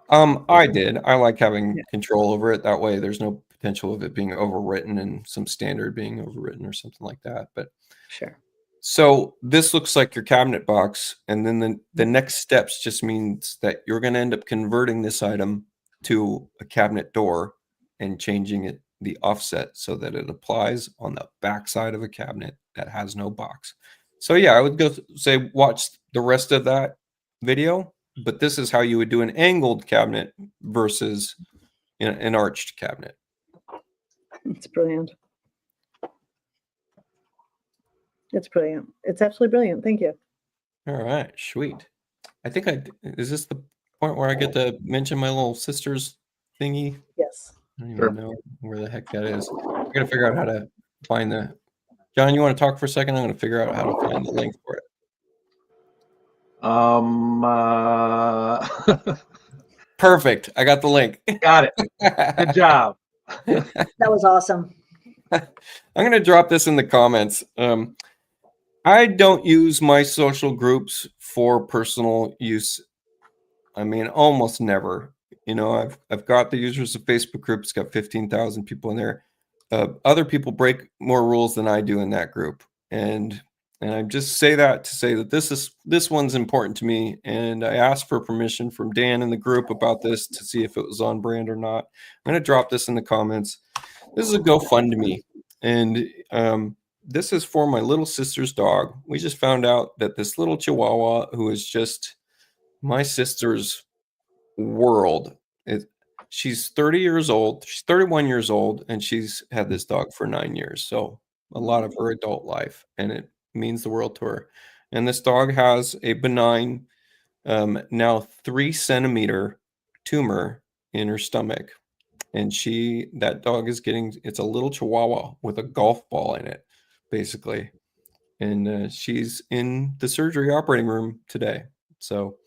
Speaker 3: I did. I like having control over it. That way there's no potential of it being overwritten and some standard being overwritten or something like that. But
Speaker 1: sure.
Speaker 3: So this looks like your cabinet box. And then the next steps just means that you're going to end up converting this item to a cabinet door and changing it the offset so that it applies on the back side of a cabinet that has no box. So yeah, I would go say watch the rest of that video, but this is how you would do an angled cabinet versus an arched cabinet.
Speaker 1: It's brilliant. It's brilliant. It's absolutely brilliant. Thank you.
Speaker 3: All right, sweet. I think is this the point where I get to mention my little sister's thingy?
Speaker 1: Yes.
Speaker 3: I don't even know where the heck that is. I got to figure out how to find the. John, you want to talk for a second? I'm going to figure out how to find the link for it. Perfect. I got the link.
Speaker 2: Got it. Good job.
Speaker 1: That was awesome.
Speaker 3: I'm going to drop this in the comments. I don't use my social groups for personal use. I mean, almost never. You know, I've got the users of Facebook group. It's got 15,000 people in there. Other people break more rules than I do in that group, and I just say that to say that this one's important to me. And I asked for permission from Dan in the group about this to see if it was on brand or not. I'm going to drop this in the comments. This is a GoFundMe, and this is for my little sister's dog. We just found out that this little Chihuahua, who is just my sister's world, she's 30 years old. She's 31 years old, and she's had this dog for 9 years. So a lot of her adult life, and it means the world to her. And this dog has a benign, now 3-centimeter tumor in her stomach. And that dog is it's a little Chihuahua with a golf ball in it, basically. And she's in the surgery operating room today. So,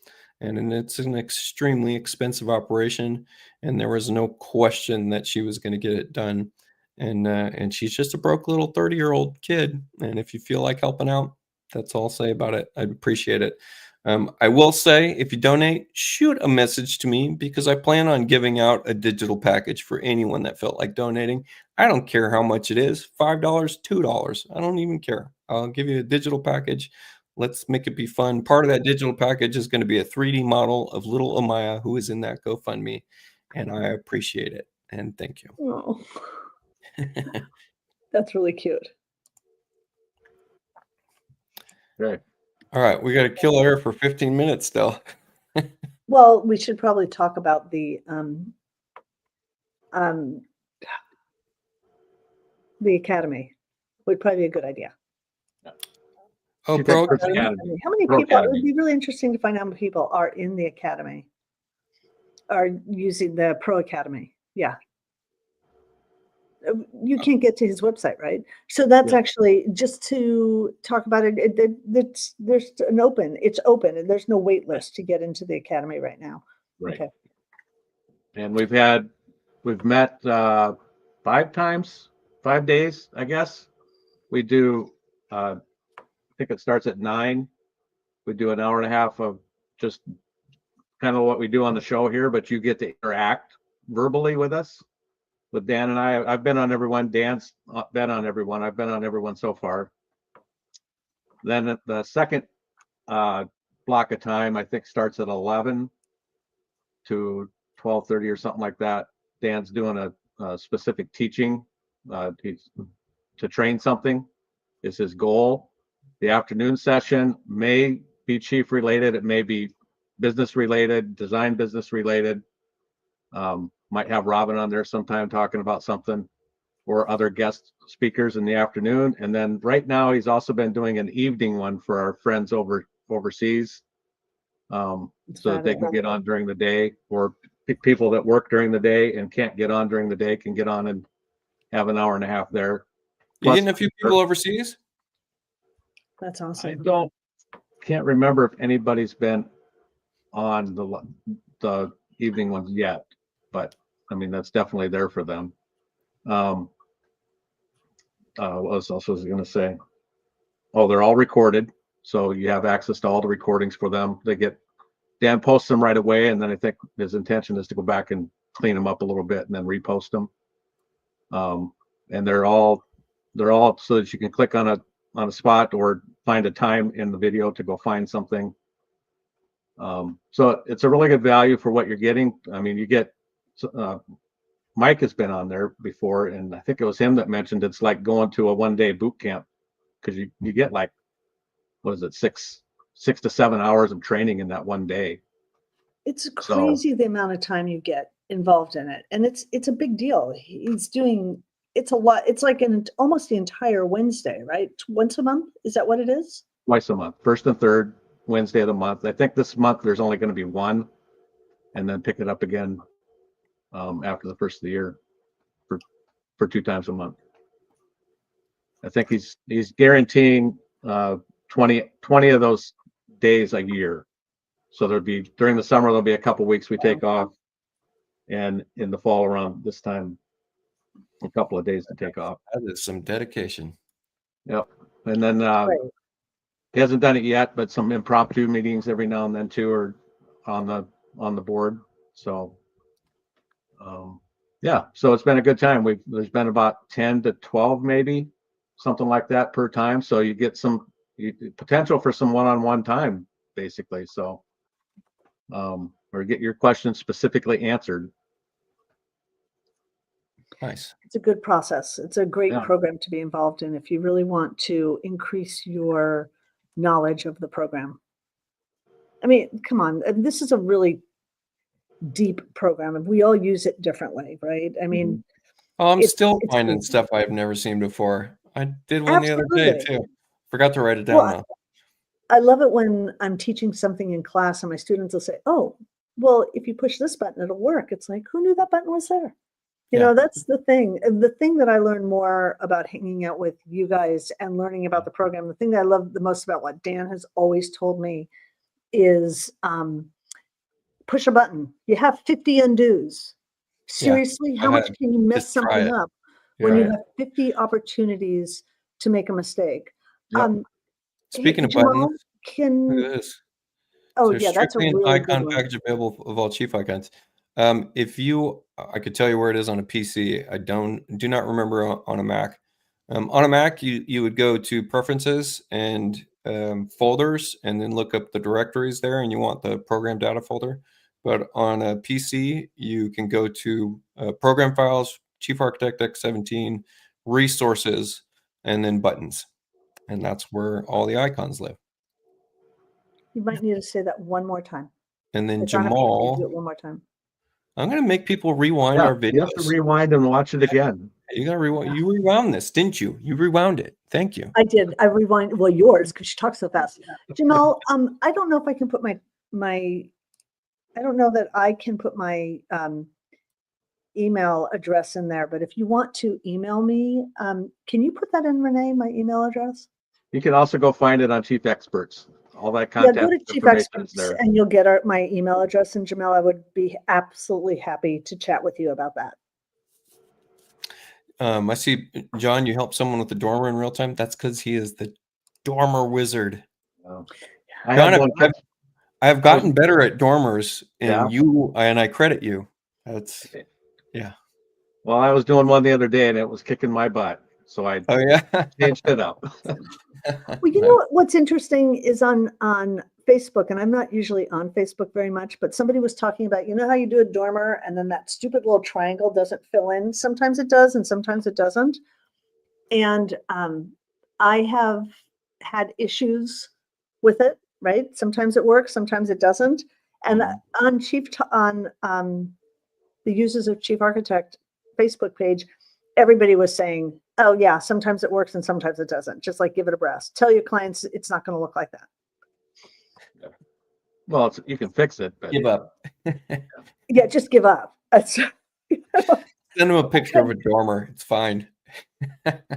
Speaker 3: and it's an extremely expensive operation, and there was no question that she was going to get it done. And she's just a broke little 30-year-old kid. And if you feel like helping out, that's all I'll say about it. I'd appreciate it. I will say, if you donate, shoot a message to me, because I plan on giving out a digital package for anyone that felt like donating. I don't care how much it is, $5, $2. I don't even care. I'll give you a digital package. Let's make it be fun. Part of that digital package is going to be a 3D model of little Amaya, who is in that GoFundMe, and I appreciate it. And thank you.
Speaker 1: Oh, that's really cute.
Speaker 2: Great.
Speaker 3: All right, we got to kill her for 15 minutes still.
Speaker 1: Well, we should probably talk about the academy. Would probably be a good idea.
Speaker 3: Oh,
Speaker 2: She
Speaker 3: Pro
Speaker 2: thinks
Speaker 3: Academy?
Speaker 2: Academy.
Speaker 1: How many
Speaker 2: Pro
Speaker 1: people? It
Speaker 2: Academy.
Speaker 1: would be really interesting to find out how many people are in the academy, are using the Pro Academy. Yeah. You can't get to his website, right? So that's
Speaker 2: Yeah.
Speaker 1: actually just to talk about it. There's an open. It's open, and there's no wait list to get into the academy right now.
Speaker 2: Right.
Speaker 1: Okay.
Speaker 2: And we've met 5 days, I guess. We do, I think it starts at 9. We do an hour and a half of just kind of what we do on the show here, but you get to interact verbally with us, with Dan and I. I've been on everyone. Dan's been on everyone. I've been on everyone so far. Then the second block of time, I think, starts at 11 to 12:30 or something like that. Dan's doing a specific teaching. He's to train something is his goal. The afternoon session may be chief related. It may be business related, design business related. Might have Robin on there sometime talking about something, or other guest speakers in the afternoon. And then right now he's also been doing an evening one for our friends overseas, so that they can get on during the day, or people that work during the day and can't get on during the day can get on and have an hour and a half there.
Speaker 3: You getting a few people overseas?
Speaker 1: That's
Speaker 2: I
Speaker 1: awesome.
Speaker 2: can't remember if anybody's been on the evening ones yet, but I mean, that's definitely there for them. What else was I going to say? Oh, they're all recorded, so you have access to all the recordings for them. Dan posts them right away, and then I think his intention is to go back and clean them up a little bit and then repost them. And they're all so that you can click on a spot or find a time in the video to go find something. So it's a really good value for what you're getting. I mean, you get Mike has been on there before, and I think it was him that mentioned it's like going to a one-day boot camp, because you get like, what is it, 6 to 7 hours of training in that one day.
Speaker 1: It's crazy the amount of time you get involved in it, and it's a big deal. It's a lot. It's like almost the entire Wednesday, right? Once a month. Is that what it is?
Speaker 2: Twice a month, first and third Wednesday of the month. I think this month there's only going to be one, and then pick it up again after the first of the year for 2 times a month. I think he's guaranteeing 20 of those days a year. So there'll be, during the summer, there'll be a couple weeks we take off, and in the fall around this time, a couple of days to take off.
Speaker 3: That is some dedication.
Speaker 2: Yep. And then he hasn't done it yet, but some impromptu meetings every now and then too are on the board. So Yeah, so it's been a good time. There's been about 10 to 12, maybe something like that per time. So you get some potential for some one-on-one time, basically. So, or get your questions specifically answered.
Speaker 3: Nice.
Speaker 1: It's a good process. It's a great
Speaker 2: Yeah.
Speaker 1: program to be involved in if you really want to increase your knowledge of the program. I mean, come on, this is a really deep program, and we all use it differently, right? I mean,
Speaker 3: Oh, I'm still
Speaker 1: it's
Speaker 3: finding
Speaker 1: great.
Speaker 3: stuff I've never seen before. I did one the other day
Speaker 1: Absolutely.
Speaker 3: too. Forgot to write it down
Speaker 1: Well,
Speaker 3: though.
Speaker 1: I love it when I'm teaching something in class and my students will say, "Oh, well, if you push this button, it'll work." It's like, who knew that button was there? You
Speaker 3: Yeah.
Speaker 1: know, that's the thing. And the thing that I learned more about hanging out with you guys and learning about the program, the thing that I love the most about what Dan has always told me is push a button. You have 50 undos. Seriously, how
Speaker 3: Go
Speaker 1: much
Speaker 3: ahead.
Speaker 1: can you mess
Speaker 3: Just try
Speaker 1: something
Speaker 3: it.
Speaker 1: up when you
Speaker 3: Right.
Speaker 1: have 50 opportunities to make a mistake?
Speaker 2: Yep.
Speaker 3: Speaking
Speaker 1: Hey,
Speaker 3: of
Speaker 1: Jamal,
Speaker 3: buttons, look
Speaker 1: can
Speaker 3: at this.
Speaker 1: oh
Speaker 3: So
Speaker 1: yeah, that's a
Speaker 3: strictly an
Speaker 1: really good
Speaker 3: icon
Speaker 1: one.
Speaker 3: package available of all chief icons. If you, I could tell you where it is on a PC. I do not remember on a Mac. On a Mac, you would go to preferences and folders, and then look up the directories there, and you want the program data folder. But on a PC, you can go to program files, Chief Architect X17, resources, and then buttons, and that's where all the icons live.
Speaker 1: You might need to say that one more time.
Speaker 3: And then
Speaker 1: It's on a PC. Do
Speaker 3: Jamal,
Speaker 1: it one more time.
Speaker 3: I'm going to make people rewind
Speaker 2: Yeah,
Speaker 3: our
Speaker 2: you have to
Speaker 3: videos.
Speaker 2: rewind and watch it again.
Speaker 3: You got to rewind. You rewound this, didn't you? You rewound it. Thank you.
Speaker 1: I did. I rewind. Well, yours because you talk so fast. Jamal, I don't know if I can put my. I don't know that I can put my email address in there. But if you want to email me, can you put that in, Renee? My email address.
Speaker 2: You can also go find it on Chief Experts. All that
Speaker 1: Yeah,
Speaker 2: contact
Speaker 1: go to Chief
Speaker 2: information is
Speaker 1: Experts
Speaker 2: there.
Speaker 1: and you'll get my email address. And Jamal, I would be absolutely happy to chat with you about that.
Speaker 3: I see, John, you help someone with the dormer in real time. That's because he is the dormer wizard.
Speaker 2: Wow.
Speaker 3: John, I've gotten better at dormers, and
Speaker 2: Yeah.
Speaker 3: I credit you. That's yeah.
Speaker 2: Well, I was doing one the other day and it was kicking my butt, so I changed it up.
Speaker 1: Well, you know what's interesting is on Facebook, and I'm not usually on Facebook very much, but somebody was talking about, you know how you do a dormer and then that stupid little triangle doesn't fill in? Sometimes it does and sometimes it doesn't. And I have had issues with it, right? Sometimes it works, sometimes it doesn't. And on the Users of Chief Architect Facebook page, everybody was saying, oh yeah, sometimes it works and sometimes it doesn't. Just like give it a rest. Tell your clients it's not going to look like that.
Speaker 2: Well, you can fix it, but
Speaker 3: give up.
Speaker 1: Yeah, just give up.
Speaker 3: Send them a picture of a dormer. It's fine.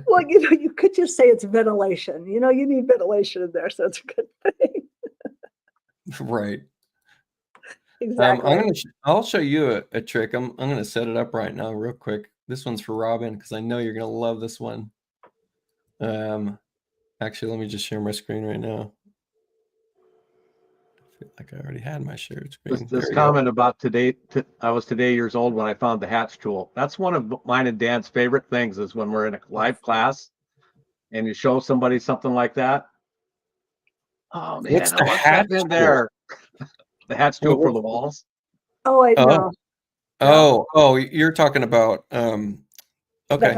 Speaker 1: Well, you could just say it's ventilation. You need ventilation in there, so it's a good thing.
Speaker 3: Right.
Speaker 1: Exactly.
Speaker 3: I'll show you a trick. I'm going to set it up right now real quick. This one's for Robin because I know you're going to love this one. Actually, let me just share my screen right now. I feel like I already had my shared screen.
Speaker 2: This comment about today, I was today years old when I found the hatch tool. That's one of mine and Dan's favorite things is when we're in a live class and you show somebody something like that. Oh man,
Speaker 3: what's the hatch
Speaker 2: in there? The hatch tool for the walls.
Speaker 1: Oh, I know.
Speaker 3: Oh, you're talking about okay,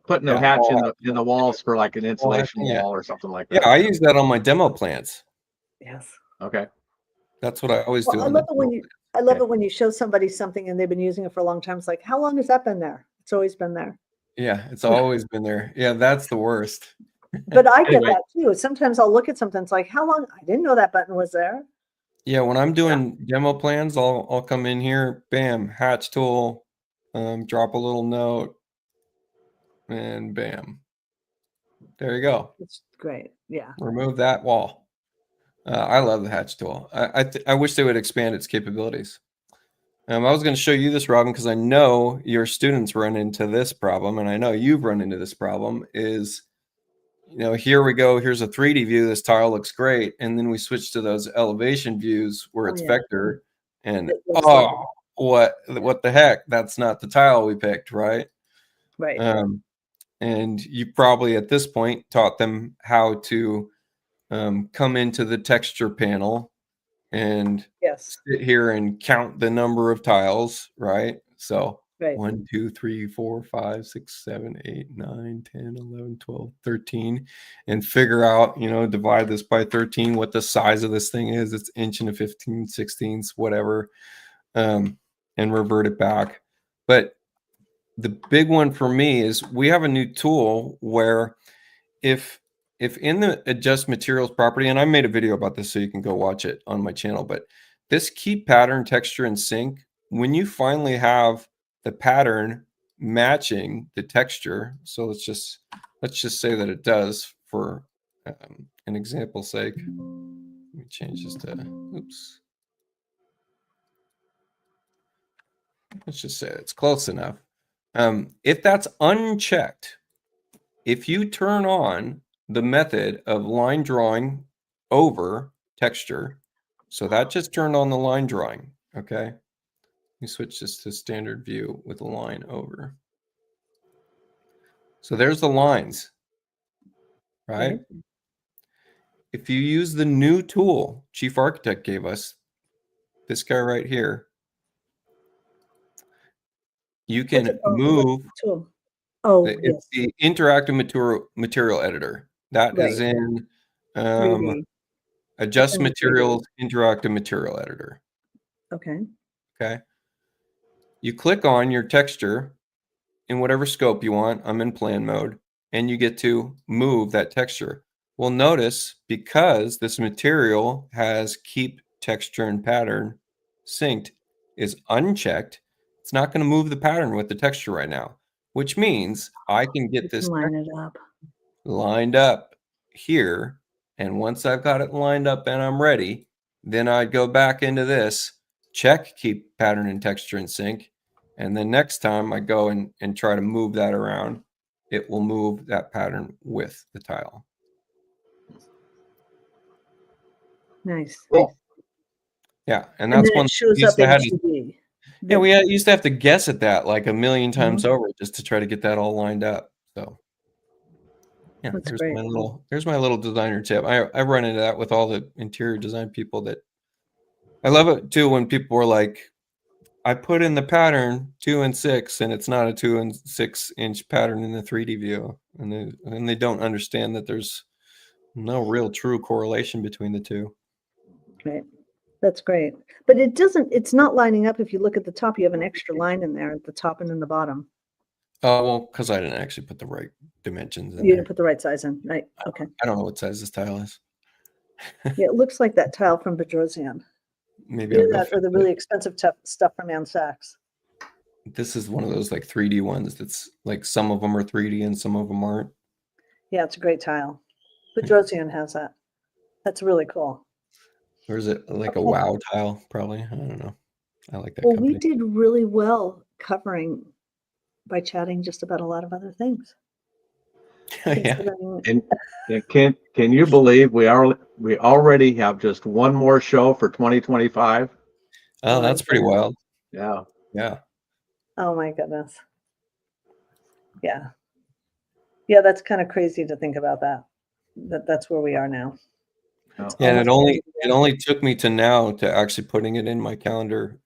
Speaker 2: putting a hatch in the walls for like an insulation wall or something like that.
Speaker 3: Yeah, I use that on my demo plans.
Speaker 1: Yes.
Speaker 2: Okay.
Speaker 3: That's what I always do.
Speaker 1: I love it when you show somebody something and they've been using it for a long time. It's like, how long has that been there? It's always been there.
Speaker 3: Yeah, it's always been there. Yeah, that's the worst.
Speaker 1: But I get that too. Sometimes I'll look at something. It's like, how long? I didn't know that button was there.
Speaker 3: Yeah, when I'm doing demo plans, I'll come in here, bam, hatch tool, drop a little note, and bam. There you go.
Speaker 1: It's great. Yeah.
Speaker 3: Remove that wall. I love the hatch tool. I wish they would expand its capabilities. I was going to show you this, Robin, because I know your students run into this problem, and I know you've run into this problem is, here we go. Here's a 3D view. This tile looks great. And then we switch to those elevation views where it's vector. And what the heck? That's not the tile we picked, right?
Speaker 1: Right.
Speaker 3: And you probably at this point taught them how to come into the texture panel and
Speaker 1: Yes.
Speaker 3: sit here and count the number of tiles, right? So
Speaker 1: Right.
Speaker 3: 1, 2, 3, 4, 5, 6, 7, 8, 9, 10, 11, 12, 13, and figure out, divide this by 13, what the size of this thing is. It's inch and a 15/16, whatever, and revert it back. But the big one for me is we have a new tool where if in the adjust materials property, and I made a video about this so you can go watch it on my channel, but this keep pattern, texture, and sync, when you finally have the pattern matching the texture, so let's just say that it does for an example's sake. Let me change this to, oops. Let's just say it's close enough. If that's unchecked, if you turn on the method of line drawing over texture, so that just turned on the line drawing, okay? We switch this to standard view with a line over. So there's the lines, right?
Speaker 1: Mm-hmm.
Speaker 3: If you use the new tool Chief Architect gave us, this guy right here, you can move.
Speaker 1: Tool? Oh,
Speaker 3: It's
Speaker 1: yes.
Speaker 3: the interactive material editor. That is
Speaker 1: Right.
Speaker 3: in
Speaker 1: 3D.
Speaker 3: Adjust
Speaker 1: in 3D.
Speaker 3: Materials Interactive Material Editor.
Speaker 1: Okay.
Speaker 3: Okay. You click on your texture in whatever scope you want. I'm in plan mode, and you get to move that texture. Well, notice because this material has keep texture and pattern synced is unchecked, it's not going to move the pattern with the texture right now, which means I can get this
Speaker 1: Line it up.
Speaker 3: lined up here. And once I've got it lined up and I'm ready, then I'd go back into this, check keep pattern and texture in sync. And then next time I go and try to move that around, it will move that pattern with the tile.
Speaker 1: Nice.
Speaker 2: Cool.
Speaker 3: Yeah, and
Speaker 1: And
Speaker 3: that's
Speaker 1: then
Speaker 3: one
Speaker 1: it shows up in 2D.
Speaker 3: yeah, we used to have to guess at that like a million times over just to try to get that all lined up. So yeah,
Speaker 1: That's
Speaker 3: there's
Speaker 1: great.
Speaker 3: my little designer tip. I run into that with all the interior design people. That I love it too when people were like, I put in the pattern 2 and 6 and it's not a 2 and 6 inch pattern in the 3D view, and they don't understand that there's no real true correlation between the two.
Speaker 1: Right. That's great. But it's not lining up. If you look at the top, you have an extra line in there at the top and in the bottom.
Speaker 3: Oh, well, because I didn't actually put the right dimensions in
Speaker 1: You
Speaker 3: there.
Speaker 1: didn't put the right size in, right? Okay.
Speaker 3: I don't know what size this tile is.
Speaker 1: Yeah, it looks like that tile from Bedrosian.
Speaker 3: Maybe I'll go
Speaker 1: Or the really expensive stuff from Ann Sachs.
Speaker 3: This is one of those like 3D ones that's like some of them are 3D and some of them aren't.
Speaker 1: Yeah, it's a great tile. Bedrosian has that. That's really cool.
Speaker 3: Or is it like a wow tile? Probably. I don't know. I like that
Speaker 1: Well,
Speaker 3: company.
Speaker 1: we did really well covering by chatting just about a lot of other things.
Speaker 3: Yeah.
Speaker 2: And can you believe we already have just one more show for 2025?
Speaker 3: Oh, that's pretty wild.
Speaker 2: Yeah.
Speaker 3: Yeah.
Speaker 1: Oh my goodness. Yeah. Yeah, that's kind of crazy to think about that. That's where we are now.
Speaker 3: Yeah, and it only took me to now to actually putting it in my calendar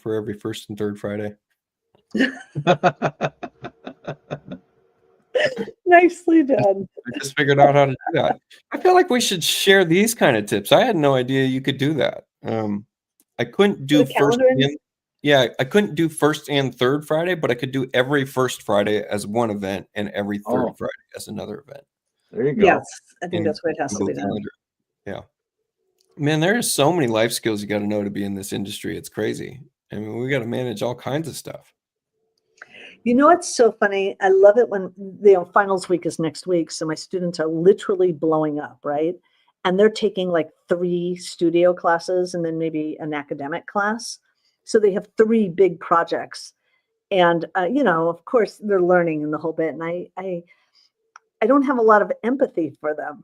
Speaker 3: for every first and third Friday.
Speaker 1: Nicely done.
Speaker 3: I just figured out how to do that. I feel like we should share these kind of tips. I had no idea you could do that. I couldn't do I couldn't do first and third Friday, but I could do every first Friday as one event and every third Friday as another event.
Speaker 2: There you go.
Speaker 1: Yes, I think that's what it has to be done.
Speaker 3: Yeah. Man, there's so many life skills you got to know to be in this industry. It's crazy. I mean, we got to manage all kinds of stuff.
Speaker 1: You know, it's so funny. I love it when finals week is next week. So my students are literally blowing up, right? And they're taking like 3 studio classes and then maybe an academic class. So they have 3 big projects. And, of course, they're learning in the whole bit. And I don't have a lot of empathy for them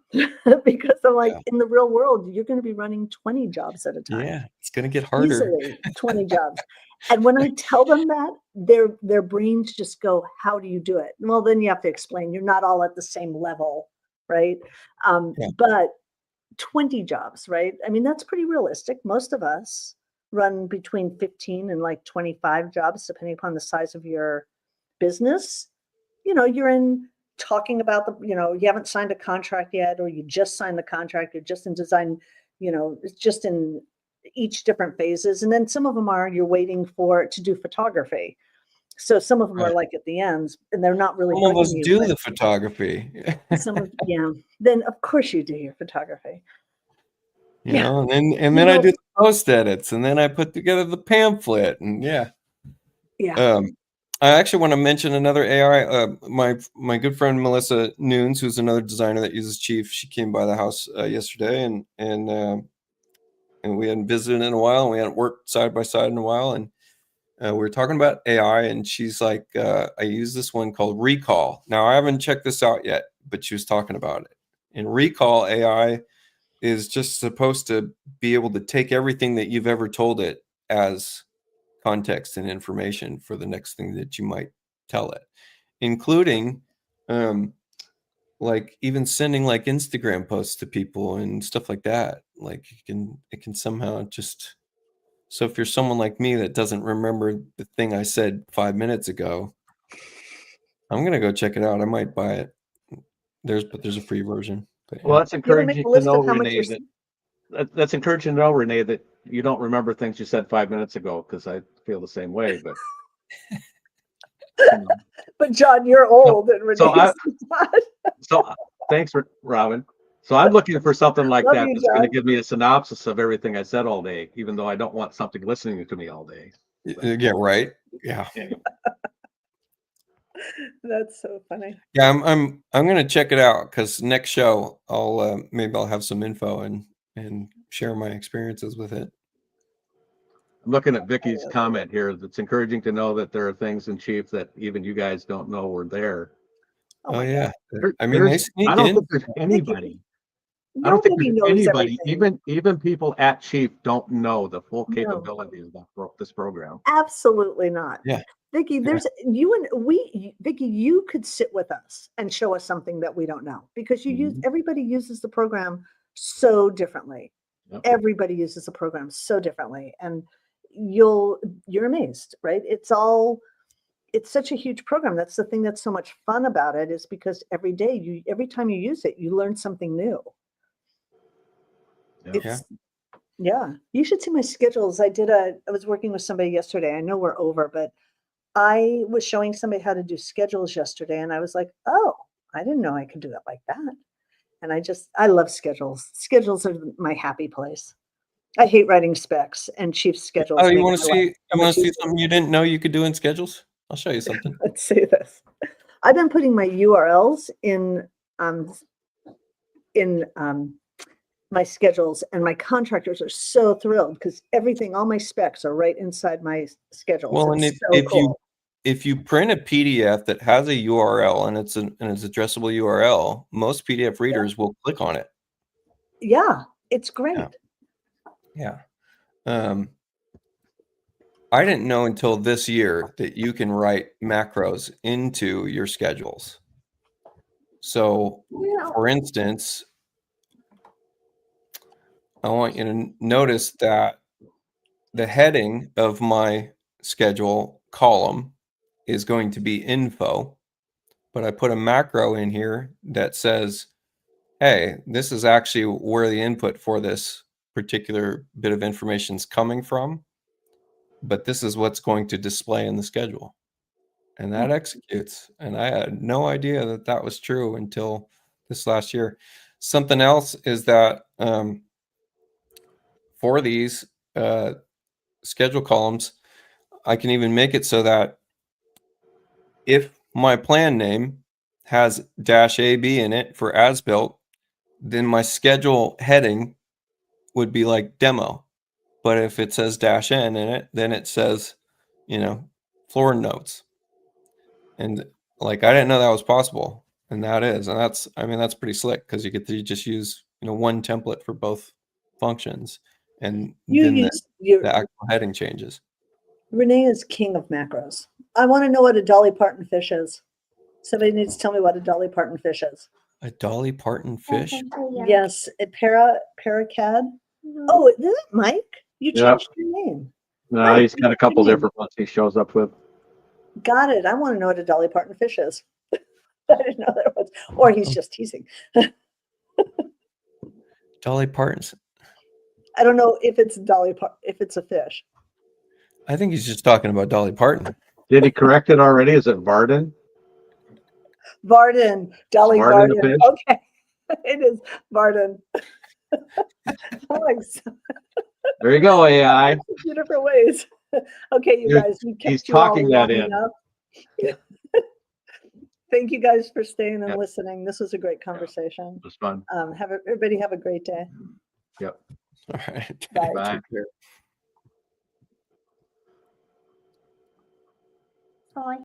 Speaker 1: because I'm like, in the real world, you're going to be running 20 jobs at a time.
Speaker 3: Yeah, it's going to get harder.
Speaker 1: Easily 20 jobs. And when I tell them that, their brains just go, how do you do it? Well, then you have to explain, you're not all at the same level, right?
Speaker 3: Yeah.
Speaker 1: But 20 jobs, right? I mean, that's pretty realistic. Most of us run between 15 and like 25 jobs, depending upon the size of your business. You know, you're in talking about you haven't signed a contract yet, or you just signed the contract, you're just in design, it's just in each different phases. And then some of them you're waiting to do photography. So some of them are
Speaker 3: Right.
Speaker 1: like at the ends, and they're not really.
Speaker 3: Some of us
Speaker 1: bugging you,
Speaker 3: do
Speaker 1: but
Speaker 3: the photography.
Speaker 1: Then of course you do your photography.
Speaker 3: You
Speaker 1: Yeah.
Speaker 3: know, and then I do the post edits, and then I put together the pamphlet, and
Speaker 1: Yeah.
Speaker 3: I actually want to mention another AI. My good friend Melissa Nunes, who's another designer that uses Chief, she came by the house yesterday, and we hadn't visited in a while, and we hadn't worked side by side in a while, and we were talking about AI, and she's like, I use this one called Recall. Now I haven't checked this out yet, but she was talking about it. And Recall AI is just supposed to be able to take everything that you've ever told it as context and information for the next thing that you might tell it, including like even sending like Instagram posts to people and stuff like that. Like it can somehow just, so if you're someone like me that doesn't remember the thing I said 5 minutes ago, I'm gonna go check it out. I might buy it. There's a free version. But
Speaker 2: Well, that's
Speaker 1: You wanna make
Speaker 2: encouraging
Speaker 1: a
Speaker 2: to
Speaker 1: list
Speaker 2: know,
Speaker 1: of how much
Speaker 2: Renee, that's encouraging to know, Renee, that you don't remember things you said 5 minutes ago, because I feel the same way. But
Speaker 1: But John, you're old, and Renee's not.
Speaker 2: so thanks, Robin. So I'm looking for something like
Speaker 1: Love
Speaker 2: that
Speaker 1: you,
Speaker 2: that's going to
Speaker 1: John.
Speaker 2: give me a synopsis of everything I said all day, even though I don't want something listening to me all day.
Speaker 3: yeah, right. Yeah.
Speaker 2: Anyway.
Speaker 1: That's so funny.
Speaker 3: Yeah, I'm gonna check it out, because next show maybe I'll have some info and share my experiences with it.
Speaker 2: I'm looking at Vicky's comment here. It's encouraging to know that there are things in Chief that even you guys don't know were there.
Speaker 3: Oh yeah.
Speaker 2: God.
Speaker 3: I mean, they sneak
Speaker 2: I don't
Speaker 3: in.
Speaker 2: think there's anybody. I don't
Speaker 1: Nobody
Speaker 2: think there's
Speaker 1: knows
Speaker 2: anybody,
Speaker 1: everything.
Speaker 2: even people at Chief don't know the full
Speaker 1: No.
Speaker 2: capability of this program.
Speaker 1: Absolutely not.
Speaker 3: Yeah.
Speaker 1: Vicky, Vicky, you could sit with us and show us something that we don't know, because everybody uses the program so differently.
Speaker 2: Yep.
Speaker 1: Everybody uses the program so differently, and you're amazed, right? It's such a huge program. That's the thing that's so much fun about it, is because every time you use it, you learn something new. Yeah. You should see my schedules. I was working with somebody yesterday. I know we're over, but I was showing somebody how to do schedules yesterday, and I was like, oh, I didn't know I could do it like that. And I love schedules. Schedules are my happy place. I hate writing specs, and Chief's schedules.
Speaker 3: Oh, you want to see something you didn't know you could do in schedules? I'll show you something.
Speaker 1: Let's see this. I've been putting my URLs in my schedules, and my contractors are so thrilled, because all my specs are right inside my schedules.
Speaker 3: Well, and if you print a PDF that has a URL and it's an addressable URL, most PDF readers will click on it.
Speaker 1: Yeah, it's great.
Speaker 3: Yeah. I didn't know until this year that you can write macros into your schedules. So, for instance, I want you to notice that the heading of my schedule column is going to be info, but I put a macro in here that says, hey, this is actually where the input for this particular bit of information is coming from, but this is what's going to display in the schedule. And that executes. And I had no idea that that was true until this last year. Something else is that for these schedule columns, I can even make it so that if my plan name has -AB in it for as built, then my schedule heading would be like demo. But if it says -N in it, then it says, floor notes. And like, I didn't know that was possible. And that is, and that's pretty slick, because you get to just use, one template for both functions. And then the actual heading changes.
Speaker 1: Renee is king of macros. I want to know what a Dolly Parton fish is. Somebody needs to tell me what a Dolly Parton fish is.
Speaker 3: A Dolly Parton fish?
Speaker 1: Yes, a paracad. Oh, is it Mike? You
Speaker 2: Yep.
Speaker 1: changed your name.
Speaker 2: No,
Speaker 1: Right,
Speaker 2: he's got a couple different ones he shows up with.
Speaker 1: Got it. I want to know what a Dolly Parton fish is. I didn't know that was, or he's just teasing.
Speaker 3: Dolly Parton's.
Speaker 1: I don't know if it's if it's a fish.
Speaker 3: I think he's just talking about Dolly Parton.
Speaker 2: Did he correct it already? Is it Varden?
Speaker 1: Varden, Dolly
Speaker 2: Varden a
Speaker 1: Varden.
Speaker 2: fish?
Speaker 1: Okay, it is Varden.
Speaker 2: There you go, AI.
Speaker 1: Two different ways. Okay, you guys, we kept
Speaker 2: He's
Speaker 1: you all
Speaker 2: talking that
Speaker 1: long
Speaker 2: in.
Speaker 1: enough. Thank you guys for staying and listening. This was a great conversation.
Speaker 2: It was fun.
Speaker 1: Everybody have a great day.
Speaker 2: Yep.
Speaker 3: All right.
Speaker 1: Bye.
Speaker 2: Bye.
Speaker 3: Take care.
Speaker 4: Bye.